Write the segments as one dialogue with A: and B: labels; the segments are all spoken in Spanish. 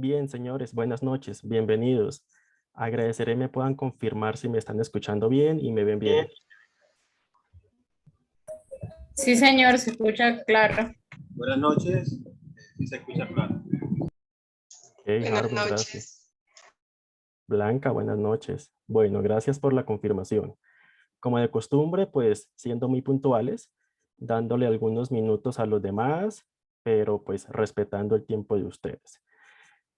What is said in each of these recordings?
A: Bien, señores, buenas noches, bienvenidos. Agradeceré me puedan confirmar si me están escuchando bien y me ven bien.
B: Sí, señor, se escucha claro.
C: Buenas noches, sí se escucha claro.
A: Ok,
B: Buenas
A: Harvin, gracias.
B: noches.
A: Blanca, buenas noches. Bueno, gracias por la confirmación. Como de costumbre, pues siendo muy puntuales, dándole algunos minutos a los demás, pero pues respetando el tiempo de ustedes.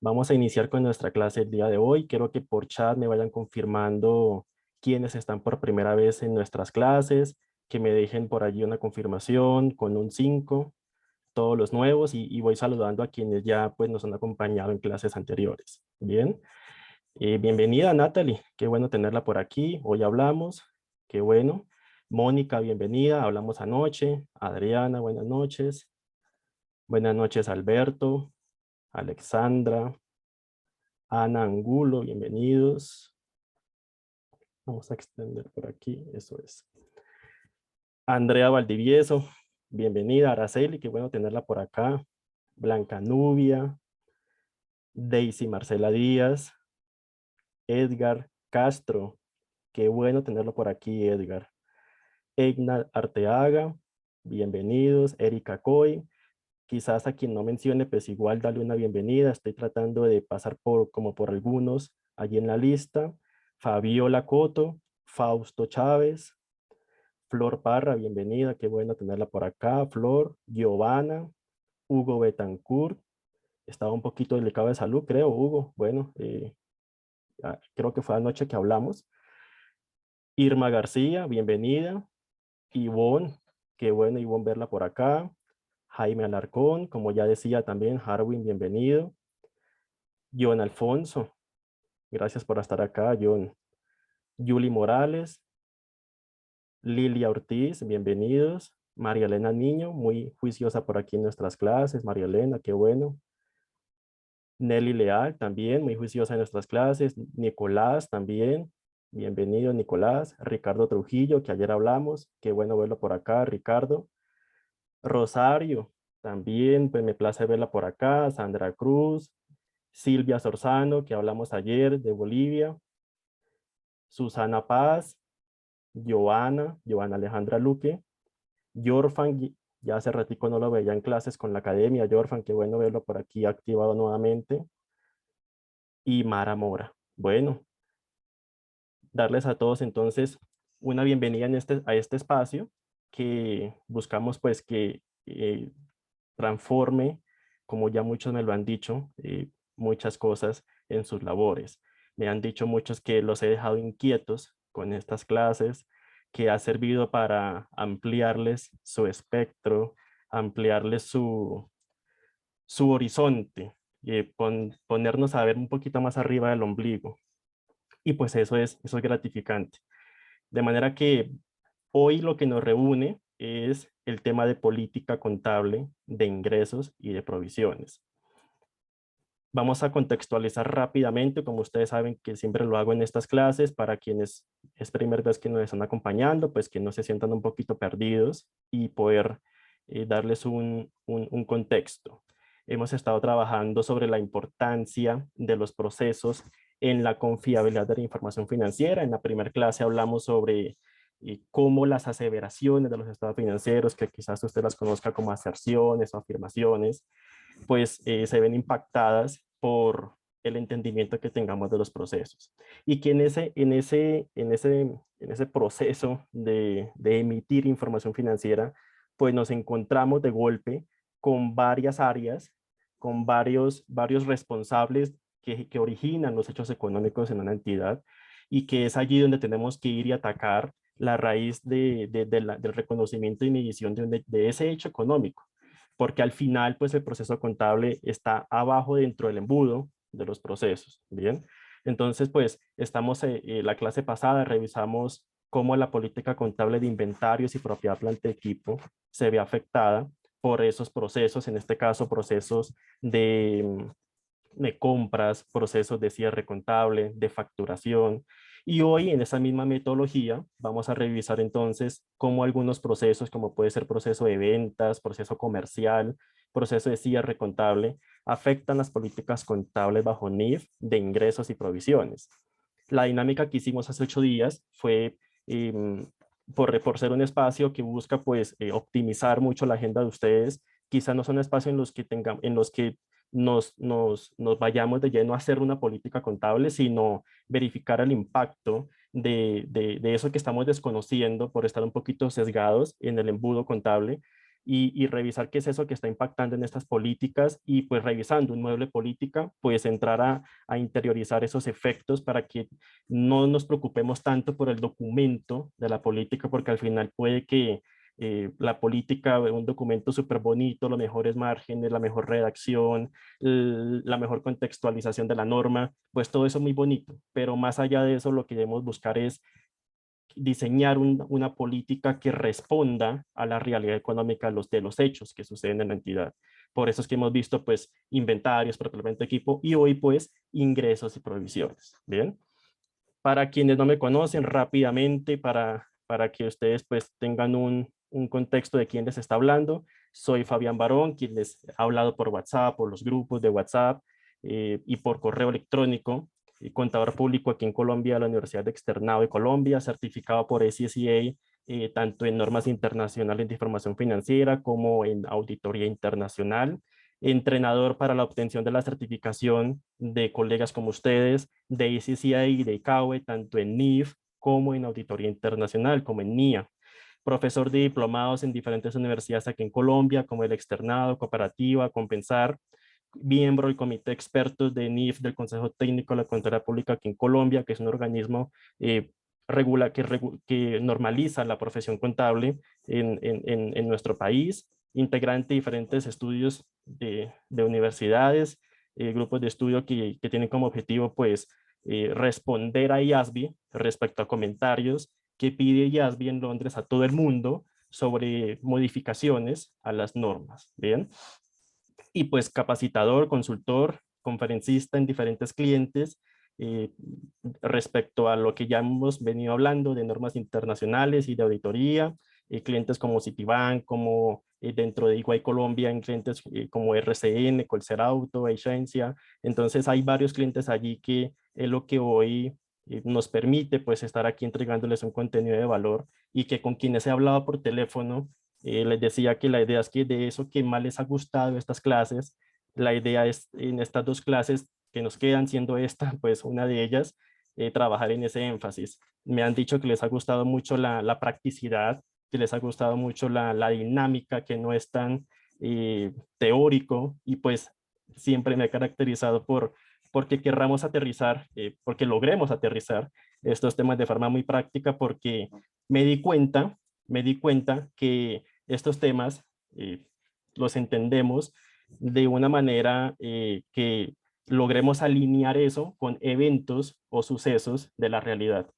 A: Vamos a iniciar con nuestra clase el día de hoy. Quiero que por chat me vayan confirmando quiénes están por primera vez en nuestras clases, que me dejen por allí una confirmación con un 5, todos los nuevos, y voy saludando a quienes ya pues nos han acompañado en clases anteriores. Bien, bienvenida Natalie, qué bueno tenerla por aquí. Hoy hablamos, qué bueno. Mónica, bienvenida, hablamos anoche. Adriana, buenas noches. Buenas noches Alberto, Alexandra. Ana Angulo, bienvenidos. Vamos a extender por aquí, eso es. Andrea Valdivieso, bienvenida. Araceli, qué bueno tenerla por acá. Blanca Nubia, Daisy Marcela Díaz, Edgar Castro, qué bueno tenerlo por aquí, Edgar. Egna Arteaga, bienvenidos. Erika Coy, quizás a quien no mencione, pues igual darle una bienvenida. Estoy tratando de pasar como por algunos allí en la lista. Fabiola Coto, Fausto Chávez, Flor Parra, bienvenida, qué bueno tenerla por acá. Flor, Giovanna, Hugo Betancourt, estaba un poquito delicado de salud, creo, Hugo. Bueno, creo que fue anoche que hablamos. Irma García, bienvenida. Ivonne, qué bueno, Ivonne, verla por acá. Jaime Alarcón, como ya decía también, Harwin, bienvenido. John Alfonso, gracias por estar acá, John. Yuli Morales, Lilia Ortiz, bienvenidos. María Elena Niño, muy juiciosa por aquí en nuestras clases. María Elena, qué bueno. Nelly Leal, también muy juiciosa en nuestras clases. Nicolás, también. Bienvenido, Nicolás. Ricardo Trujillo, que ayer hablamos. Qué bueno verlo por acá, Ricardo. Rosario, también, pues me place verla por acá. Sandra Cruz. Silvia Sorzano, que hablamos ayer de Bolivia. Susana Paz. Joana Alejandra Luque. Yorfan, ya hace ratico no lo veía en clases con la academia. Yorfan, qué bueno verlo por aquí activado nuevamente. Y Mara Mora. Bueno, darles a todos entonces una bienvenida a este espacio que buscamos pues que transforme, como ya muchos me lo han dicho, muchas cosas en sus labores. Me han dicho muchos que los he dejado inquietos con estas clases, que ha servido para ampliarles su espectro, ampliarles su horizonte, y ponernos a ver un poquito más arriba del ombligo. Y pues eso es gratificante. De manera que hoy lo que nos reúne es el tema de política contable de ingresos y de provisiones. Vamos a contextualizar rápidamente, como ustedes saben que siempre lo hago en estas clases, para quienes es primera vez que nos están acompañando, pues que no se sientan un poquito perdidos y poder darles un contexto. Hemos estado trabajando sobre la importancia de los procesos en la confiabilidad de la información financiera. En la primera clase hablamos sobre cómo las aseveraciones de los estados financieros, que quizás usted las conozca como aserciones o afirmaciones, pues se ven impactadas por el entendimiento que tengamos de los procesos. Y que en ese proceso de emitir información financiera, pues nos encontramos de golpe con varias áreas, con varios responsables que originan los hechos económicos en una entidad, y que es allí donde tenemos que ir y atacar la raíz del reconocimiento y medición de ese hecho económico, porque al final, pues el proceso contable está abajo dentro del embudo de los procesos, ¿bien? Entonces, pues estamos, la clase pasada revisamos cómo la política contable de inventarios y propiedad planta de equipo se ve afectada por esos procesos, en este caso procesos de compras, procesos de cierre contable, de facturación. Y hoy en esa misma metodología vamos a revisar entonces cómo algunos procesos, como puede ser proceso de ventas, proceso comercial, proceso de cierre contable, afectan las políticas contables bajo NIF de ingresos y provisiones. La dinámica que hicimos hace 8 días fue, por ser un espacio que busca pues optimizar mucho la agenda de ustedes, quizá no son espacios en los que nos vayamos de lleno a hacer una política contable, sino verificar el impacto de eso que estamos desconociendo por estar un poquito sesgados en el embudo contable y revisar qué es eso que está impactando en estas políticas y pues revisando un modelo de política, pues entrar a interiorizar esos efectos para que no nos preocupemos tanto por el documento de la política, porque al final puede que la política, un documento súper bonito, los mejores márgenes, la mejor redacción, la mejor contextualización de la norma, pues todo eso es muy bonito, pero más allá de eso lo que debemos buscar es diseñar una política que responda a la realidad económica de los hechos que suceden en la entidad. Por eso es que hemos visto pues inventarios, procedimiento de equipo y hoy pues ingresos y provisiones. Bien, para quienes no me conocen rápidamente, para que ustedes pues tengan un contexto de quién les está hablando, soy Fabián Barón, quien les ha hablado por WhatsApp, por los grupos de WhatsApp y por correo electrónico, contador público aquí en Colombia, de la Universidad de Externado de Colombia, certificado por SCCA, tanto en normas internacionales de información financiera como en auditoría internacional, entrenador para la obtención de la certificación de colegas como ustedes, de ICCI y de ICAWE, tanto en NIF como en auditoría internacional, como en NIA. Profesor de diplomados en diferentes universidades aquí en Colombia, como el Externado, Cooperativa, Compensar, miembro del comité de expertos de NIF del Consejo Técnico de la Contaduría Pública aquí en Colombia, que es un organismo que normaliza la profesión contable en nuestro país, integrante de diferentes estudios de universidades, grupos de estudio que tienen como objetivo pues responder a IASBI respecto a comentarios que pide IASBI en Londres a todo el mundo sobre modificaciones a las normas. Bien, y pues capacitador, consultor, conferencista en diferentes clientes eh, respecto a lo que ya hemos venido hablando de normas internacionales y de auditoría, clientes como Citibank, como dentro de Iguay Colombia, en clientes como RCN, Colser Auto, Agencia. Entonces hay varios clientes allí que es lo que hoy nos permite pues estar aquí entregándoles un contenido de valor y que con quienes he hablado por teléfono les decía que la idea es que de eso que más les ha gustado estas clases, la idea es en estas 2 clases que nos quedan, siendo esta pues una de ellas, trabajar en ese énfasis. Me han dicho que les ha gustado mucho la practicidad, que les ha gustado mucho la dinámica, que no es tan teórico y pues siempre me he caracterizado porque querramos aterrizar, porque logremos aterrizar estos temas de forma muy práctica, porque me di cuenta que estos temas los entendemos de una manera que logremos alinear eso con eventos o sucesos de la realidad.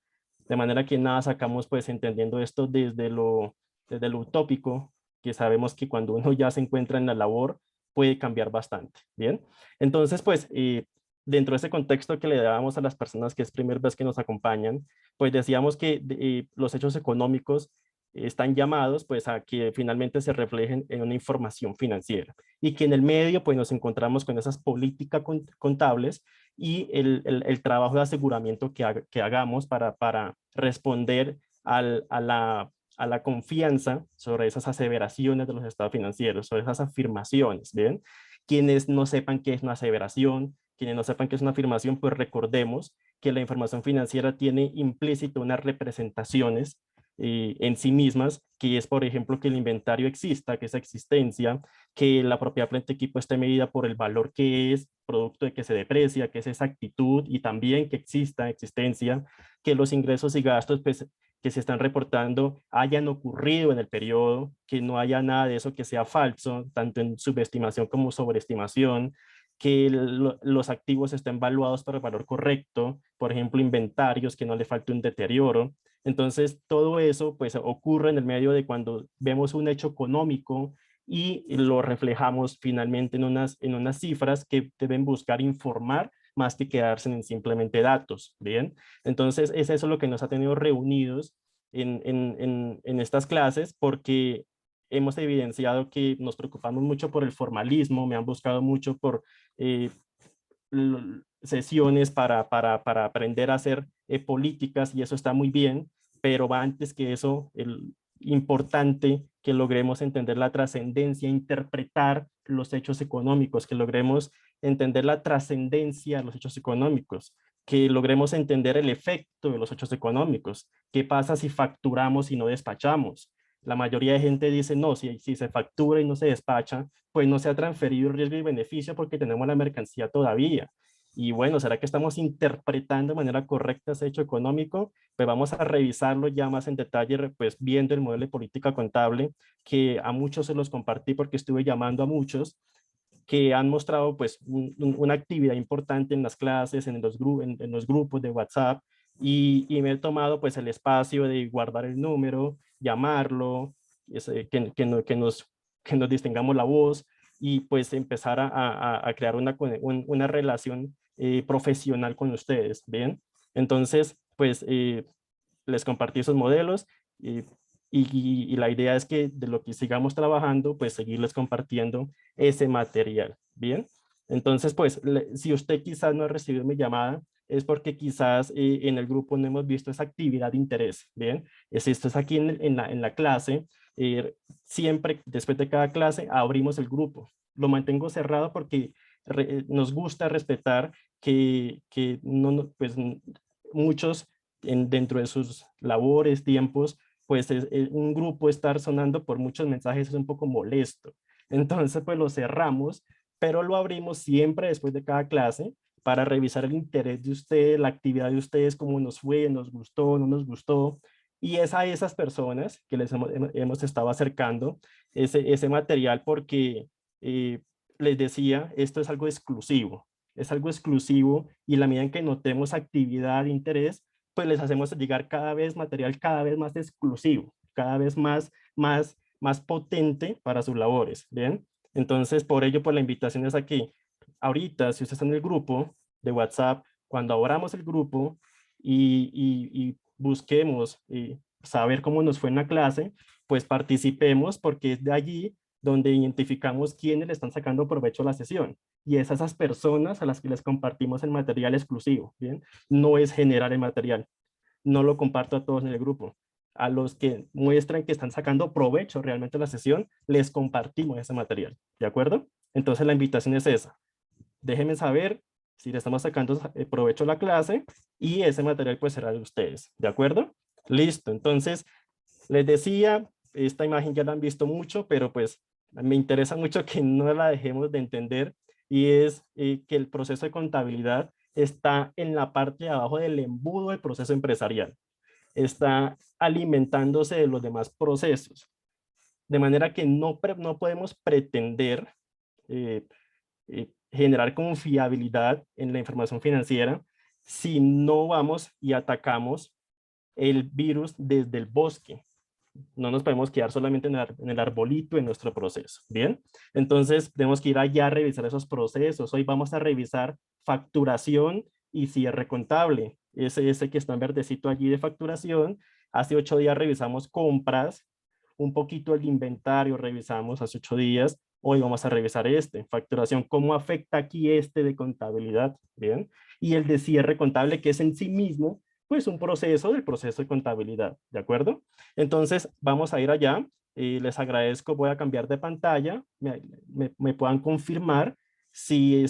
A: De manera que nada sacamos pues entendiendo esto desde lo utópico, que sabemos que cuando uno ya se encuentra en la labor puede cambiar bastante. Bien, entonces pues dentro de ese contexto que le dábamos a las personas que es primera vez que nos acompañan, pues decíamos que los hechos económicos están llamados pues a que finalmente se reflejen en una información financiera y que en el medio pues nos encontramos con esas políticas contables y el trabajo de aseguramiento que hagamos para responder a la confianza sobre esas aseveraciones de los estados financieros, sobre esas afirmaciones, ¿bien? Quienes no sepan qué es una aseveración, quienes no sepan qué es una afirmación, pues recordemos que la información financiera tiene implícito unas representaciones en sí mismas, que es, por ejemplo, que el inventario exista, que esa existencia, que la propiedad frente a equipo esté medida por el valor que es, producto de que se deprecia, que es esa actitud, y también que exista existencia, que los ingresos y gastos pues, que se están reportando hayan ocurrido en el periodo, que no haya nada de eso que sea falso, tanto en subestimación como sobreestimación, que los activos estén valuados para el valor correcto, por ejemplo, inventarios, que no le falte un deterioro. Entonces, todo eso pues ocurre en el medio de cuando vemos un hecho económico y lo reflejamos finalmente en unas cifras que deben buscar informar más que quedarse en simplemente datos, ¿bien? Entonces, es eso lo que nos ha tenido reunidos en estas clases, porque hemos evidenciado que nos preocupamos mucho por el formalismo, me han buscado mucho por sesiones para aprender a hacer políticas y eso está muy bien, pero va antes que eso, importante que logremos entender la trascendencia, interpretar los hechos económicos, que logremos entender la trascendencia de los hechos económicos, que logremos entender el efecto de los hechos económicos. ¿Qué pasa si facturamos y no despachamos? La mayoría de gente dice, no, si se factura y no se despacha, pues no se ha transferido el riesgo y beneficio porque tenemos la mercancía todavía. Y bueno, ¿será que estamos interpretando de manera correcta ese hecho económico? Pues vamos a revisarlo ya más en detalle, pues viendo el modelo de política contable, que a muchos se los compartí porque estuve llamando a muchos que han mostrado pues una actividad importante en las clases, en los grupos de WhatsApp, y me he tomado pues el espacio de guardar el número, llamarlo, que nos distengamos la voz y pues empezar a crear una relación profesional con ustedes, ¿bien? Entonces, pues les compartí esos modelos y la idea es que de lo que sigamos trabajando, pues seguirles compartiendo ese material, ¿bien? Entonces, pues, si usted quizás no ha recibido mi llamada, es porque quizás en el grupo no hemos visto esa actividad de interés, ¿bien? Esto es aquí en la clase, siempre después de cada clase abrimos el grupo. Lo mantengo cerrado porque nos gusta respetar que pues, muchos dentro de sus labores, tiempos, pues un grupo estar sonando por muchos mensajes es un poco molesto. Entonces, pues lo cerramos, pero lo abrimos siempre después de cada clase para revisar el interés de ustedes, la actividad de ustedes, cómo nos fue, nos gustó, no nos gustó. Y es a esas personas que les hemos estado acercando ese material porque les decía, esto es algo exclusivo y la medida en que notemos actividad, interés, pues les hacemos llegar cada vez material cada vez más exclusivo, cada vez más potente para sus labores, ¿bien? Entonces, por ello, pues la invitación es aquí. Ahorita, si usted está en el grupo de WhatsApp, cuando abramos el grupo y busquemos saber cómo nos fue en la clase, pues participemos porque es de allí donde identificamos quiénes le están sacando provecho a la sesión. Y es a esas personas a las que les compartimos el material exclusivo, ¿bien? No es generar el material, no lo comparto a todos en el grupo. A los que muestran que están sacando provecho realmente de la sesión, les compartimos ese material, ¿de acuerdo? Entonces la invitación es esa. Déjenme saber si le estamos sacando provecho a la clase y ese material pues será de ustedes, ¿de acuerdo? Listo, entonces les decía, esta imagen ya la han visto mucho, pero pues me interesa mucho que no la dejemos de entender y es que el proceso de contabilidad está en la parte de abajo del embudo del proceso empresarial. Está alimentándose de los demás procesos. De manera que no podemos pretender generar confiabilidad en la información financiera si no vamos y atacamos el virus desde el bosque. No nos podemos quedar solamente en el arbolito en nuestro proceso, ¿bien? Entonces, tenemos que ir allá a revisar esos procesos. Hoy vamos a revisar facturación y cierre contable. Ese que está en verdecito allí de facturación. Hace 8 días revisamos compras, un poquito el inventario revisamos hace 8 días. Hoy vamos a revisar facturación, cómo afecta aquí de contabilidad, ¿bien? Y el de cierre contable, que es en sí mismo, pues un proceso del proceso de contabilidad, ¿de acuerdo? Entonces, vamos a ir allá. Les agradezco, voy a cambiar de pantalla. Me puedan confirmar si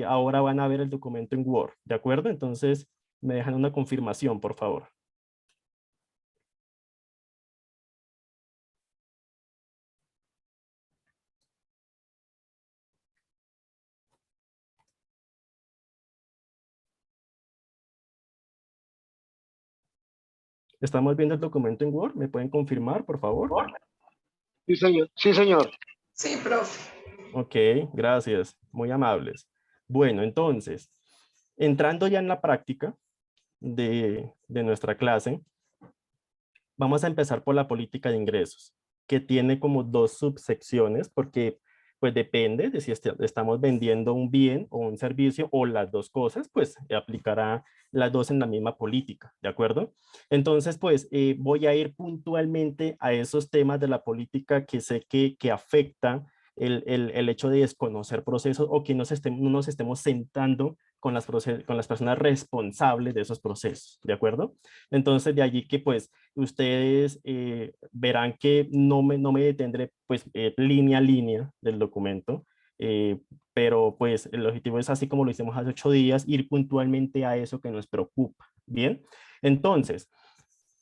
A: ahora van a ver el documento en Word, ¿de acuerdo? Entonces, me dejan una confirmación, por favor. ¿Estamos viendo el documento en Word? ¿Me pueden confirmar, por favor?
D: Sí, señor. Sí, señor.
B: Sí, profe.
A: Ok, gracias. Muy amables. Bueno, entonces, entrando ya en la práctica de nuestra clase, vamos a empezar por la política de ingresos, que tiene como 2 subsecciones, porque Pues depende de si estamos vendiendo un bien o un servicio o las dos cosas, pues aplicará las dos en la misma política, ¿de acuerdo? Entonces, pues voy a ir puntualmente a esos temas de la política que sé que afectan el hecho de desconocer procesos o que no nos estemos sentando con con las personas responsables de esos procesos, ¿de acuerdo? Entonces, de allí que pues ustedes verán que no me detendré pues línea a línea del documento, eh, pero pues el objetivo es así como lo hicimos hace 8 días, ir puntualmente a eso que nos preocupa, ¿bien? Entonces,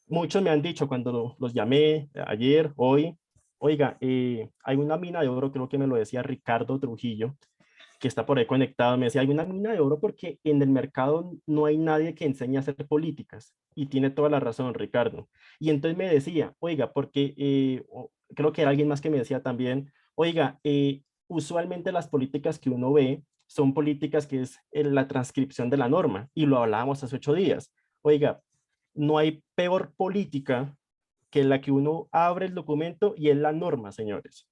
A: muchos me han dicho cuando los llamé ayer, hoy, oiga, hay una mina de oro, creo que me lo decía Ricardo Trujillo, que está por ahí conectado, me decía, hay una mina de oro porque en el mercado no hay nadie que enseñe a hacer políticas. Y tiene toda la razón, Ricardo. Y entonces me decía, oiga, porque creo que era alguien más que me decía también, oiga, usualmente las políticas que uno ve son políticas que es la transcripción de la norma. Y lo hablábamos hace 8 días. Oiga, no hay peor política que la que uno abre el documento y es la norma, señores.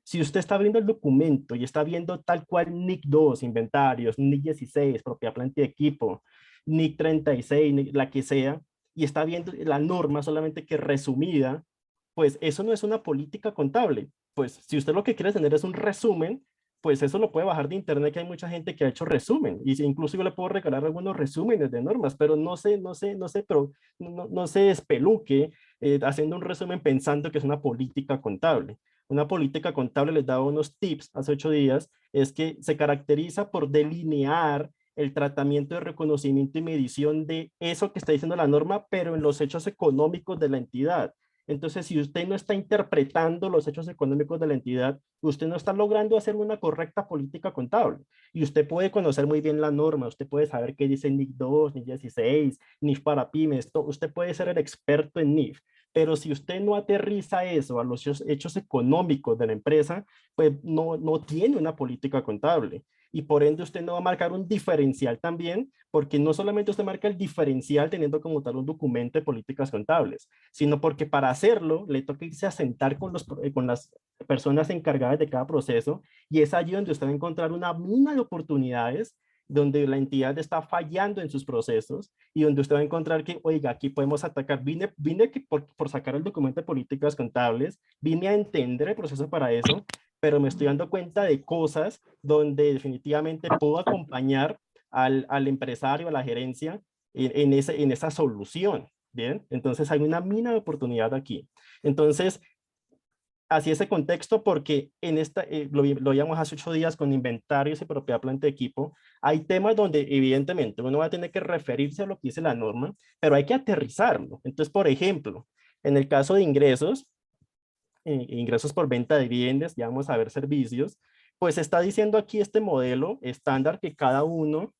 A: Si usted está abriendo el documento y está viendo tal cual NIC 2, inventarios, NIC 16, propiedad, planta y equipo, NIC 36, la que sea, y está viendo la norma solamente que resumida, pues eso no es una política contable. Pues si usted lo que quiere tener es un resumen, pues eso lo puede bajar de internet, que hay mucha gente que ha hecho resumen, y incluso yo le puedo regalar algunos resúmenes de normas, pero pero no se espeluque haciendo un resumen pensando que es una política contable. Una política contable, les daba unos tips hace 8 días, es que se caracteriza por delinear el tratamiento de reconocimiento y medición de eso que está diciendo la norma, pero en los hechos económicos de la entidad. Entonces, si usted no está interpretando los hechos económicos de la entidad, usted no está logrando hacer una correcta política contable. Y usted puede conocer muy bien la norma, usted puede saber qué dice NIC 2, NIC 16, NIF para pymes, usted puede ser el experto en NIF. Pero si usted no aterriza eso a los hechos económicos de la empresa, pues no tiene una política contable. Y por ende usted no va a marcar un diferencial también, porque no solamente usted marca el diferencial teniendo como tal un documento de políticas contables, sino porque para hacerlo le toca irse a sentar con las personas encargadas de cada proceso, y es allí donde usted va a encontrar una mina de oportunidades donde la entidad está fallando en sus procesos y donde usted va a encontrar que, oiga, aquí podemos atacar, vine que por sacar el documento de políticas contables, vine a entender el proceso para eso, pero me estoy dando cuenta de cosas donde definitivamente puedo acompañar al empresario, a la gerencia en esa solución, ¿bien? Entonces hay una mina de oportunidad aquí. Entonces, así ese contexto porque en lo veíamos hace 8 días con inventarios y propiedad, planta de equipo, hay temas donde evidentemente uno va a tener que referirse a lo que dice la norma, pero hay que aterrizarlo. Entonces, por ejemplo, en el caso de ingresos por venta de bienes, ya vamos a ver servicios, pues está diciendo aquí este modelo estándar que cada uno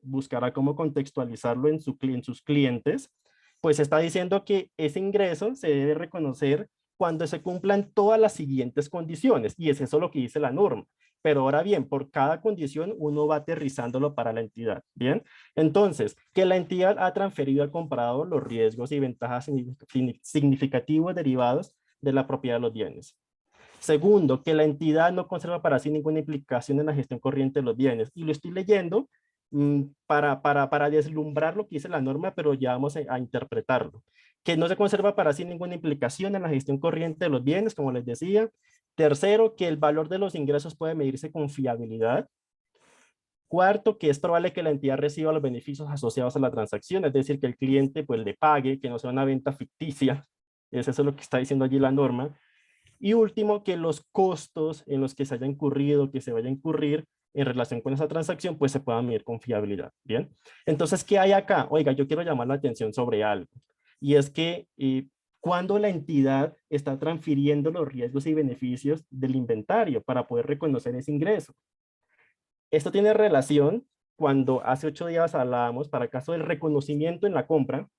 A: buscará cómo contextualizarlo en sus clientes, pues está diciendo que ese ingreso se debe reconocer cuando se cumplan todas las siguientes condiciones, y es eso lo que dice la norma. Pero ahora bien, por cada condición uno va aterrizándolo para la entidad, ¿bien? Entonces, que la entidad ha transferido al comprador los riesgos y ventajas significativos derivados de la propiedad de los bienes. Segundo, que la entidad no conserva para sí ninguna implicación en la gestión corriente de los bienes. Y lo estoy leyendo para deslumbrar lo que dice la norma, pero ya vamos a interpretarlo. Que no se conserva para sí ninguna implicación en la gestión corriente de los bienes, como les decía. Tercero, que el valor de los ingresos puede medirse con fiabilidad. Cuarto, que es probable que la entidad reciba los beneficios asociados a la transacción, es decir, que el cliente pues le pague, que no sea una venta ficticia. Eso es lo que está diciendo allí la norma. Y último, que los costos en los que se haya incurrido, que se vaya a incurrir en relación con esa transacción, pues se puedan medir con fiabilidad. Bien. Entonces, ¿qué hay acá? Oiga, yo quiero llamar la atención sobre algo. Y es que cuando la entidad está transfiriendo los riesgos y beneficios del inventario para poder reconocer ese ingreso. Esto tiene relación cuando hace 8 días hablábamos para el caso del reconocimiento en la compra,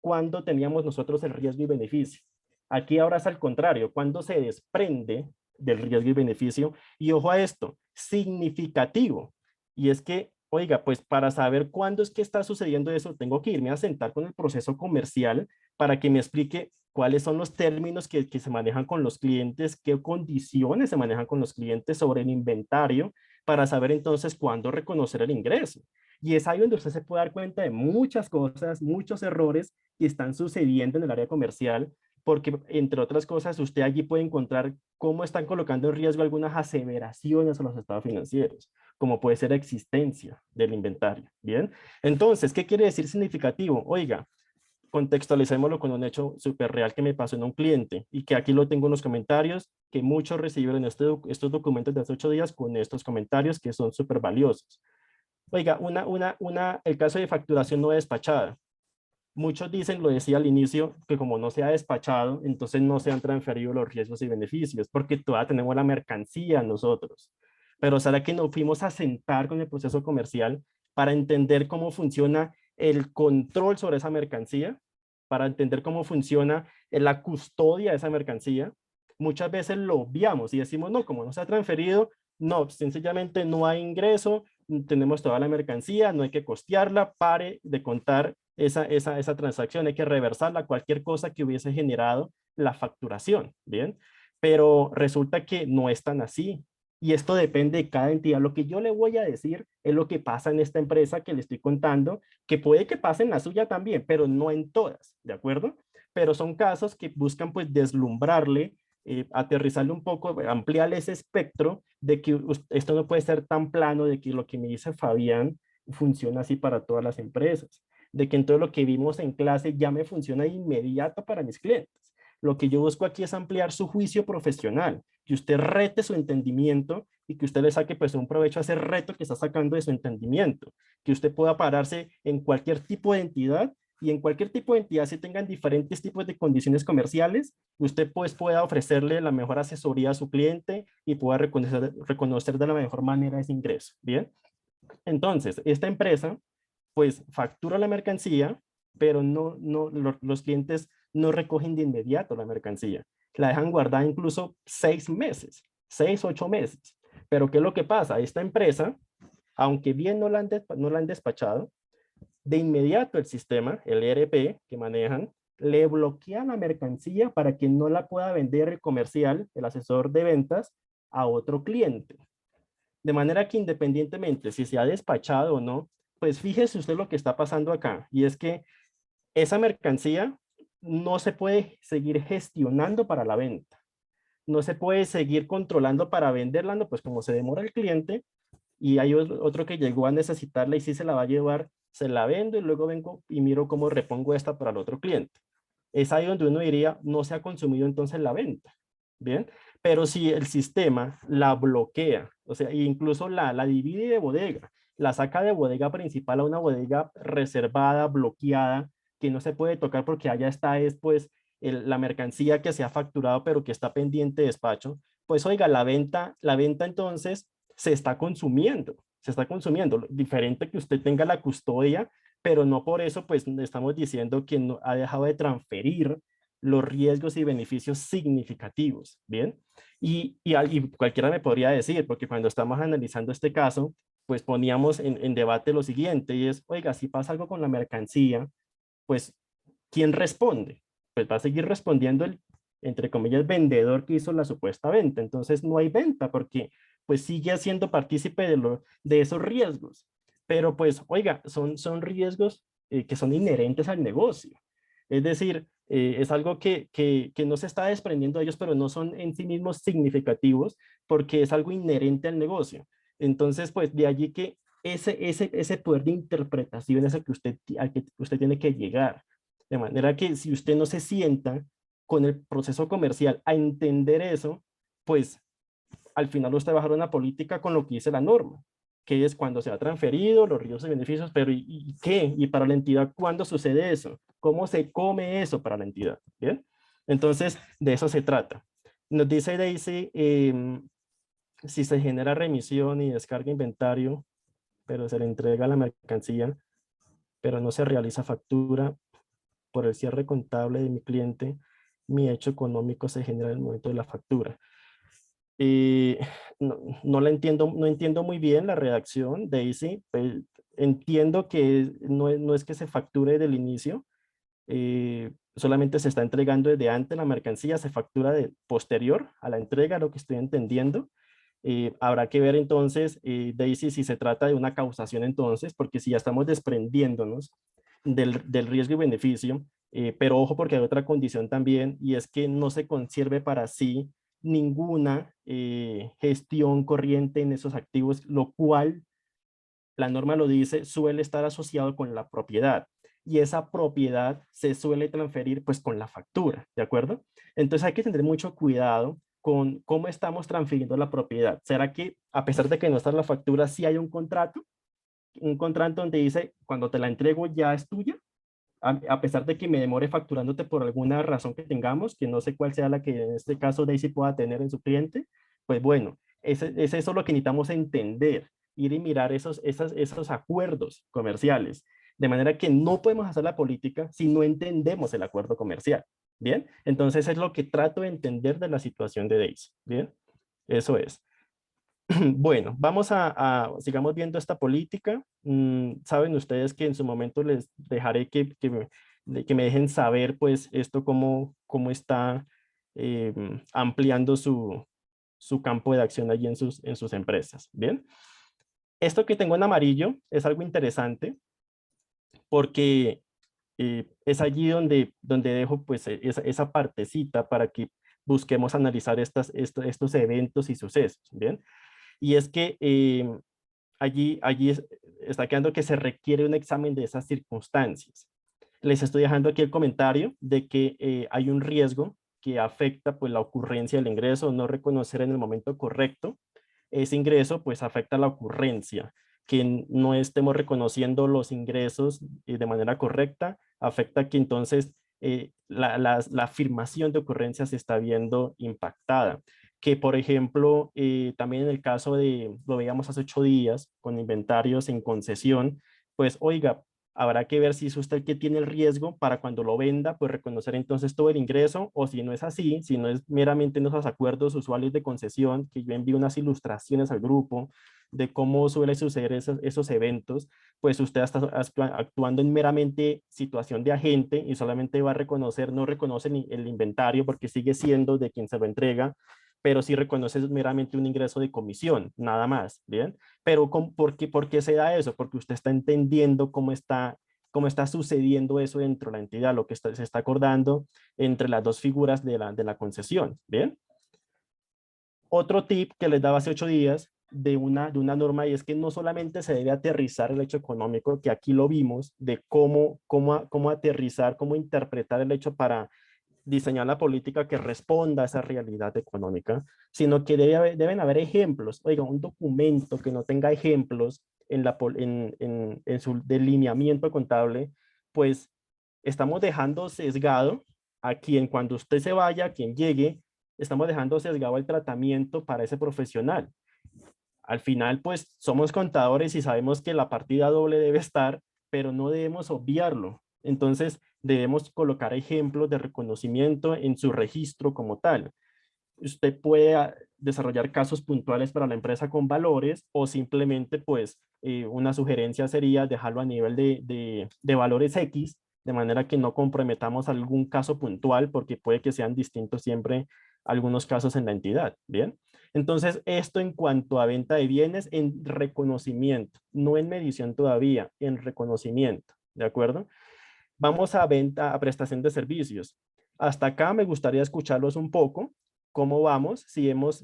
A: cuando teníamos nosotros el riesgo y beneficio. Aquí ahora es al contrario, cuando se desprende del riesgo y beneficio, y ojo a esto, significativo. Y es que, oiga, pues para saber cuándo es que está sucediendo eso, tengo que irme a sentar con el proceso comercial para que me explique cuáles son los términos que se manejan con los clientes, qué condiciones se manejan con los clientes sobre el inventario, para saber entonces cuándo reconocer el ingreso. Y es ahí donde usted se puede dar cuenta de muchas cosas, muchos errores que están sucediendo en el área comercial, porque entre otras cosas usted allí puede encontrar cómo están colocando en riesgo algunas aseveraciones a los estados financieros, como puede ser existencia del inventario. Bien, entonces, ¿qué quiere decir significativo? Oiga, contextualicémoslo con un hecho súper real que me pasó en un cliente y que aquí lo tengo en los comentarios, que muchos recibieron estos documentos de hace 8 días con estos comentarios que son súper valiosos. Oiga, el caso de facturación no despachada. Muchos dicen, lo decía al inicio, que como no se ha despachado, entonces no se han transferido los riesgos y beneficios, porque todavía tenemos la mercancía nosotros. Pero ¿será que nos fuimos a sentar con el proceso comercial para entender cómo funciona el control sobre esa mercancía? Para entender cómo funciona la custodia de esa mercancía. Muchas veces lo obviamos y decimos, no, como no se ha transferido, no, sencillamente no hay ingreso, tenemos toda la mercancía, no hay que costearla, pare de contar esa transacción, hay que reversarla, cualquier cosa que hubiese generado la facturación, ¿bien? Pero resulta que no es tan así. Y esto depende de cada entidad. Lo que yo le voy a decir es lo que pasa en esta empresa que le estoy contando, que puede que pase en la suya también, pero no en todas, ¿de acuerdo? Pero son casos que buscan pues deslumbrarle, aterrizarle un poco, ampliarle ese espectro de que esto no puede ser tan plano, de que lo que me dice Fabián funciona así para todas las empresas, de que en todo lo que vimos en clase ya me funciona de inmediato para mis clientes. Lo que yo busco aquí es ampliar su juicio profesional, que usted rete su entendimiento y que usted le saque pues un provecho a ese reto que está sacando de su entendimiento, que usted pueda pararse en cualquier tipo de entidad y en cualquier tipo de entidad si tengan diferentes tipos de condiciones comerciales, usted pues pueda ofrecerle la mejor asesoría a su cliente y pueda reconocer de la mejor manera ese ingreso. Bien, entonces esta empresa pues factura la mercancía, pero los clientes no recogen de inmediato la mercancía. La dejan guardada incluso 6 meses, 6, 8 meses. Pero ¿qué es lo que pasa? Esta empresa, aunque bien no la han despachado, de inmediato el sistema, el ERP que manejan, le bloquea la mercancía para que no la pueda vender el comercial, el asesor de ventas, a otro cliente. De manera que independientemente si se ha despachado o no, pues fíjese usted lo que está pasando acá, y es que esa mercancía no se puede seguir gestionando para la venta, no se puede seguir controlando para venderla, no, pues como se demora el cliente y hay otro que llegó a necesitarla y sí se la va a llevar, se la vendo y luego vengo y miro cómo repongo esta para el otro cliente. Es ahí donde uno diría, no se ha consumido entonces la venta. Bien, pero si el sistema la bloquea, o sea, incluso la divide de bodega, la saca de bodega principal a una bodega reservada, bloqueada, que no se puede tocar porque allá está es pues la mercancía que se ha facturado pero que está pendiente de despacho, pues oiga, la venta entonces se está consumiendo, diferente que usted tenga la custodia, pero no por eso pues estamos diciendo que no, ha dejado de transferir los riesgos y beneficios significativos, ¿bien? Y cualquiera me podría decir, porque cuando estamos analizando este caso, pues poníamos en debate lo siguiente, y es, oiga, si pasa algo con la mercancía, pues, ¿quién responde? Pues va a seguir respondiendo el, entre comillas, vendedor que hizo la supuesta venta. Entonces no hay venta porque pues sigue siendo partícipe de esos riesgos. Pero pues, oiga, son riesgos que son inherentes al negocio. Es decir, es algo que no se está desprendiendo de ellos, pero no son en sí mismos significativos porque es algo inherente al negocio. Entonces, pues de allí que ese poder de interpretación es al que usted tiene que llegar. De manera que si usted no se sienta con el proceso comercial a entender eso, pues al final usted va a bajar una política con lo que dice la norma, que es cuando se ha transferido, los riesgos y beneficios, pero ¿y qué? ¿Y para la entidad cuándo sucede eso? ¿Cómo se come eso para la entidad? ¿Bien? Entonces, de eso se trata. Nos dice Daisy, si se genera remisión y descarga inventario, pero se le entrega la mercancía, pero no se realiza factura por el cierre contable de mi cliente, mi hecho económico se genera en el momento de la factura. No la entiendo, no entiendo muy bien la redacción, Daisy. Entiendo que no es que se facture del inicio, solamente se está entregando desde antes la mercancía, se factura de posterior a la entrega, lo que estoy entendiendo. Habrá que ver entonces, Daisy, si se trata de una causación entonces, porque si ya estamos desprendiéndonos del riesgo y beneficio, pero ojo porque hay otra condición también, y es que no se conserve para sí ninguna gestión corriente en esos activos, lo cual la norma lo dice, suele estar asociado con la propiedad y esa propiedad se suele transferir pues con la factura, ¿de acuerdo? Entonces hay que tener mucho cuidado con cómo estamos transfiriendo la propiedad. ¿Será que a pesar de que no está en la factura, sí hay un contrato? Un contrato donde dice, cuando te la entrego ya es tuya, a pesar de que me demore facturándote por alguna razón que tengamos, que no sé cuál sea la que en este caso Daisy pueda tener en su cliente, pues bueno, es eso lo que necesitamos entender, ir y mirar esos acuerdos comerciales, de manera que no podemos hacer la política si no entendemos el acuerdo comercial, ¿bien? Entonces es lo que trato de entender de la situación de Daisy, ¿bien? Eso es. Bueno, vamos sigamos viendo esta política. Saben ustedes que en su momento les dejaré que me dejen saber pues esto cómo está ampliando su campo de acción allí en sus empresas. Bien, esto que tengo en amarillo es algo interesante porque es allí donde dejo pues esa partecita para que busquemos analizar estos eventos y sucesos. Bien, y es que está quedando que se requiere un examen de esas circunstancias. Les estoy dejando aquí el comentario de que hay un riesgo que afecta pues la ocurrencia del ingreso, no reconocer en el momento correcto ese ingreso, pues afecta la ocurrencia, que no estemos reconociendo los ingresos de manera correcta, afecta que entonces la afirmación de ocurrencia se está viendo impactada. Que por ejemplo, también en el caso lo veíamos hace 8 días, con inventarios en concesión, pues oiga, habrá que ver si es usted el que tiene el riesgo para cuando lo venda, pues reconocer entonces todo el ingreso, o si no es así, si no es meramente en esos acuerdos usuales de concesión, que yo envío unas ilustraciones al grupo de cómo suele suceder esos eventos, pues usted está actuando en meramente situación de agente y solamente va a reconocer, no reconoce ni el inventario porque sigue siendo de quien se lo entrega, pero sí reconoce meramente un ingreso de comisión, nada más, ¿bien? Pero ¿por qué se da eso? Porque usted está entendiendo cómo está sucediendo eso dentro de la entidad, lo que se está acordando entre las dos figuras de la concesión, ¿bien? Otro tip que les daba hace 8 días de una norma y es que no solamente se debe aterrizar el hecho económico, que aquí lo vimos, de cómo aterrizar, cómo interpretar el hecho para diseñar la política que responda a esa realidad económica, sino que deben haber ejemplos. Oiga, un documento que no tenga ejemplos en su delineamiento contable, pues estamos dejando sesgado a quien cuando usted se vaya, a quien llegue, estamos dejando sesgado el tratamiento para ese profesional. Al final, pues somos contadores y sabemos que la partida doble debe estar, pero no debemos obviarlo. Entonces, debemos colocar ejemplos de reconocimiento en su registro como tal. Usted puede desarrollar casos puntuales para la empresa con valores o simplemente, pues, una sugerencia sería dejarlo a nivel de valores X, de manera que no comprometamos algún caso puntual porque puede que sean distintos siempre algunos casos en la entidad. Bien. Entonces, esto en cuanto a venta de bienes en reconocimiento, no en medición todavía, en reconocimiento. ¿De acuerdo? Vamos a prestación de servicios. Hasta acá me gustaría escucharlos un poco. ¿Cómo vamos? Si hemos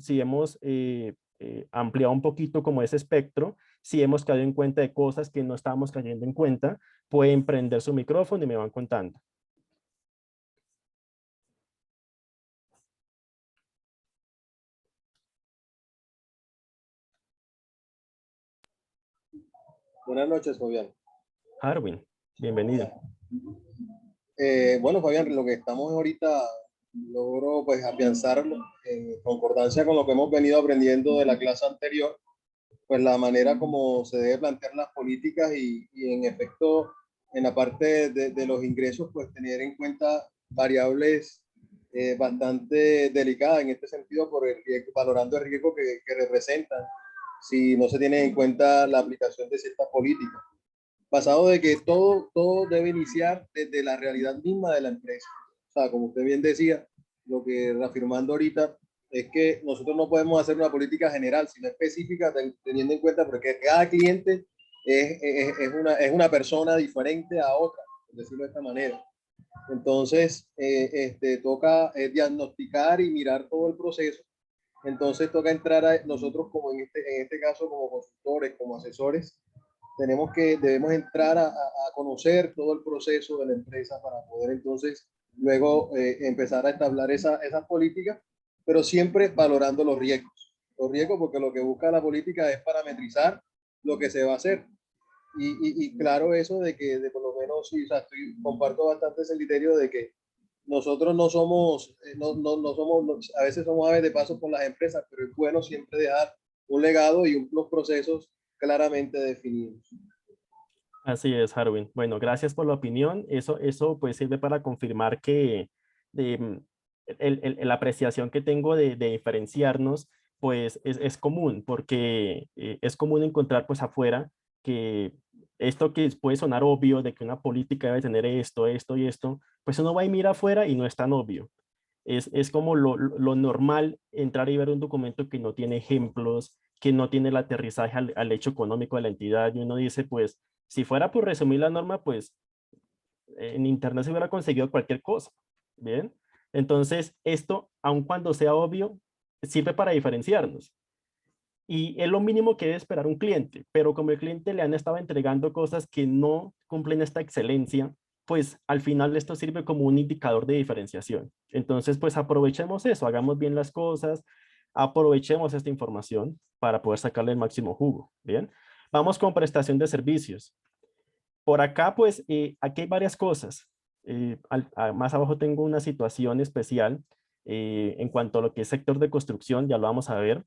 A: ampliado un poquito como ese espectro, si hemos caído en cuenta de cosas que no estábamos cayendo en cuenta, pueden prender su micrófono y me van contando.
C: Buenas noches, Fabián.
A: Harwin, bienvenido.
C: Bueno, Fabián, lo que estamos ahorita logro pues afianzarlo en concordancia con lo que hemos venido aprendiendo de la clase anterior, pues la manera como se debe plantear las políticas y en efecto en la parte de los ingresos pues tener en cuenta variables bastante delicadas en este sentido por el riesgo, valorando el riesgo que representan si no se tiene en cuenta la aplicación de ciertas políticas, basado de que todo debe iniciar desde la realidad misma de la empresa. sea, como usted bien decía, lo que reafirmando ahorita es que nosotros no podemos hacer una política general, sino específica, teniendo en cuenta porque cada cliente es una persona diferente a otra, por decirlo de esta manera. Entonces, toca diagnosticar y mirar todo el proceso. Entonces, toca entrar a nosotros, como en este caso, como consultores, como asesores, debemos entrar a conocer todo el proceso de la empresa para poder entonces luego empezar a establecer esas políticas, pero siempre valorando los riesgos. Los riesgos, porque lo que busca la política es parametrizar lo que se va a hacer. Y claro, eso de por lo menos, sí, o sea, comparto bastante ese criterio de que nosotros no somos, no somos, a veces somos aves de paso con las empresas, pero es bueno siempre dejar un legado y unos procesos claramente definidos.
A: Así es, Harwin. Bueno, gracias por la opinión. Eso pues sirve para confirmar que la apreciación que tengo de diferenciarnos pues es común, porque es común encontrar pues afuera que esto que puede sonar obvio de que una política debe tener esto, esto y esto, pues uno va y mira afuera y no es tan obvio. Es como lo normal entrar y ver un documento que no tiene ejemplos, que no tiene el aterrizaje al hecho económico de la entidad y uno dice pues si fuera por resumir la norma, pues en Internet se hubiera conseguido cualquier cosa. Bien. Entonces, esto, aun cuando sea obvio, sirve para diferenciarnos. Y es lo mínimo que debe esperar un cliente, pero como el cliente le han estado entregando cosas que no cumplen esta excelencia, pues al final esto sirve como un indicador de diferenciación. Entonces, pues aprovechemos eso, hagamos bien las cosas, aprovechemos esta información para poder sacarle el máximo jugo. Bien, vamos con prestación de servicios. Por acá, pues, aquí hay varias cosas. Más abajo tengo una situación especial en cuanto a lo que es sector de construcción, ya lo vamos a ver,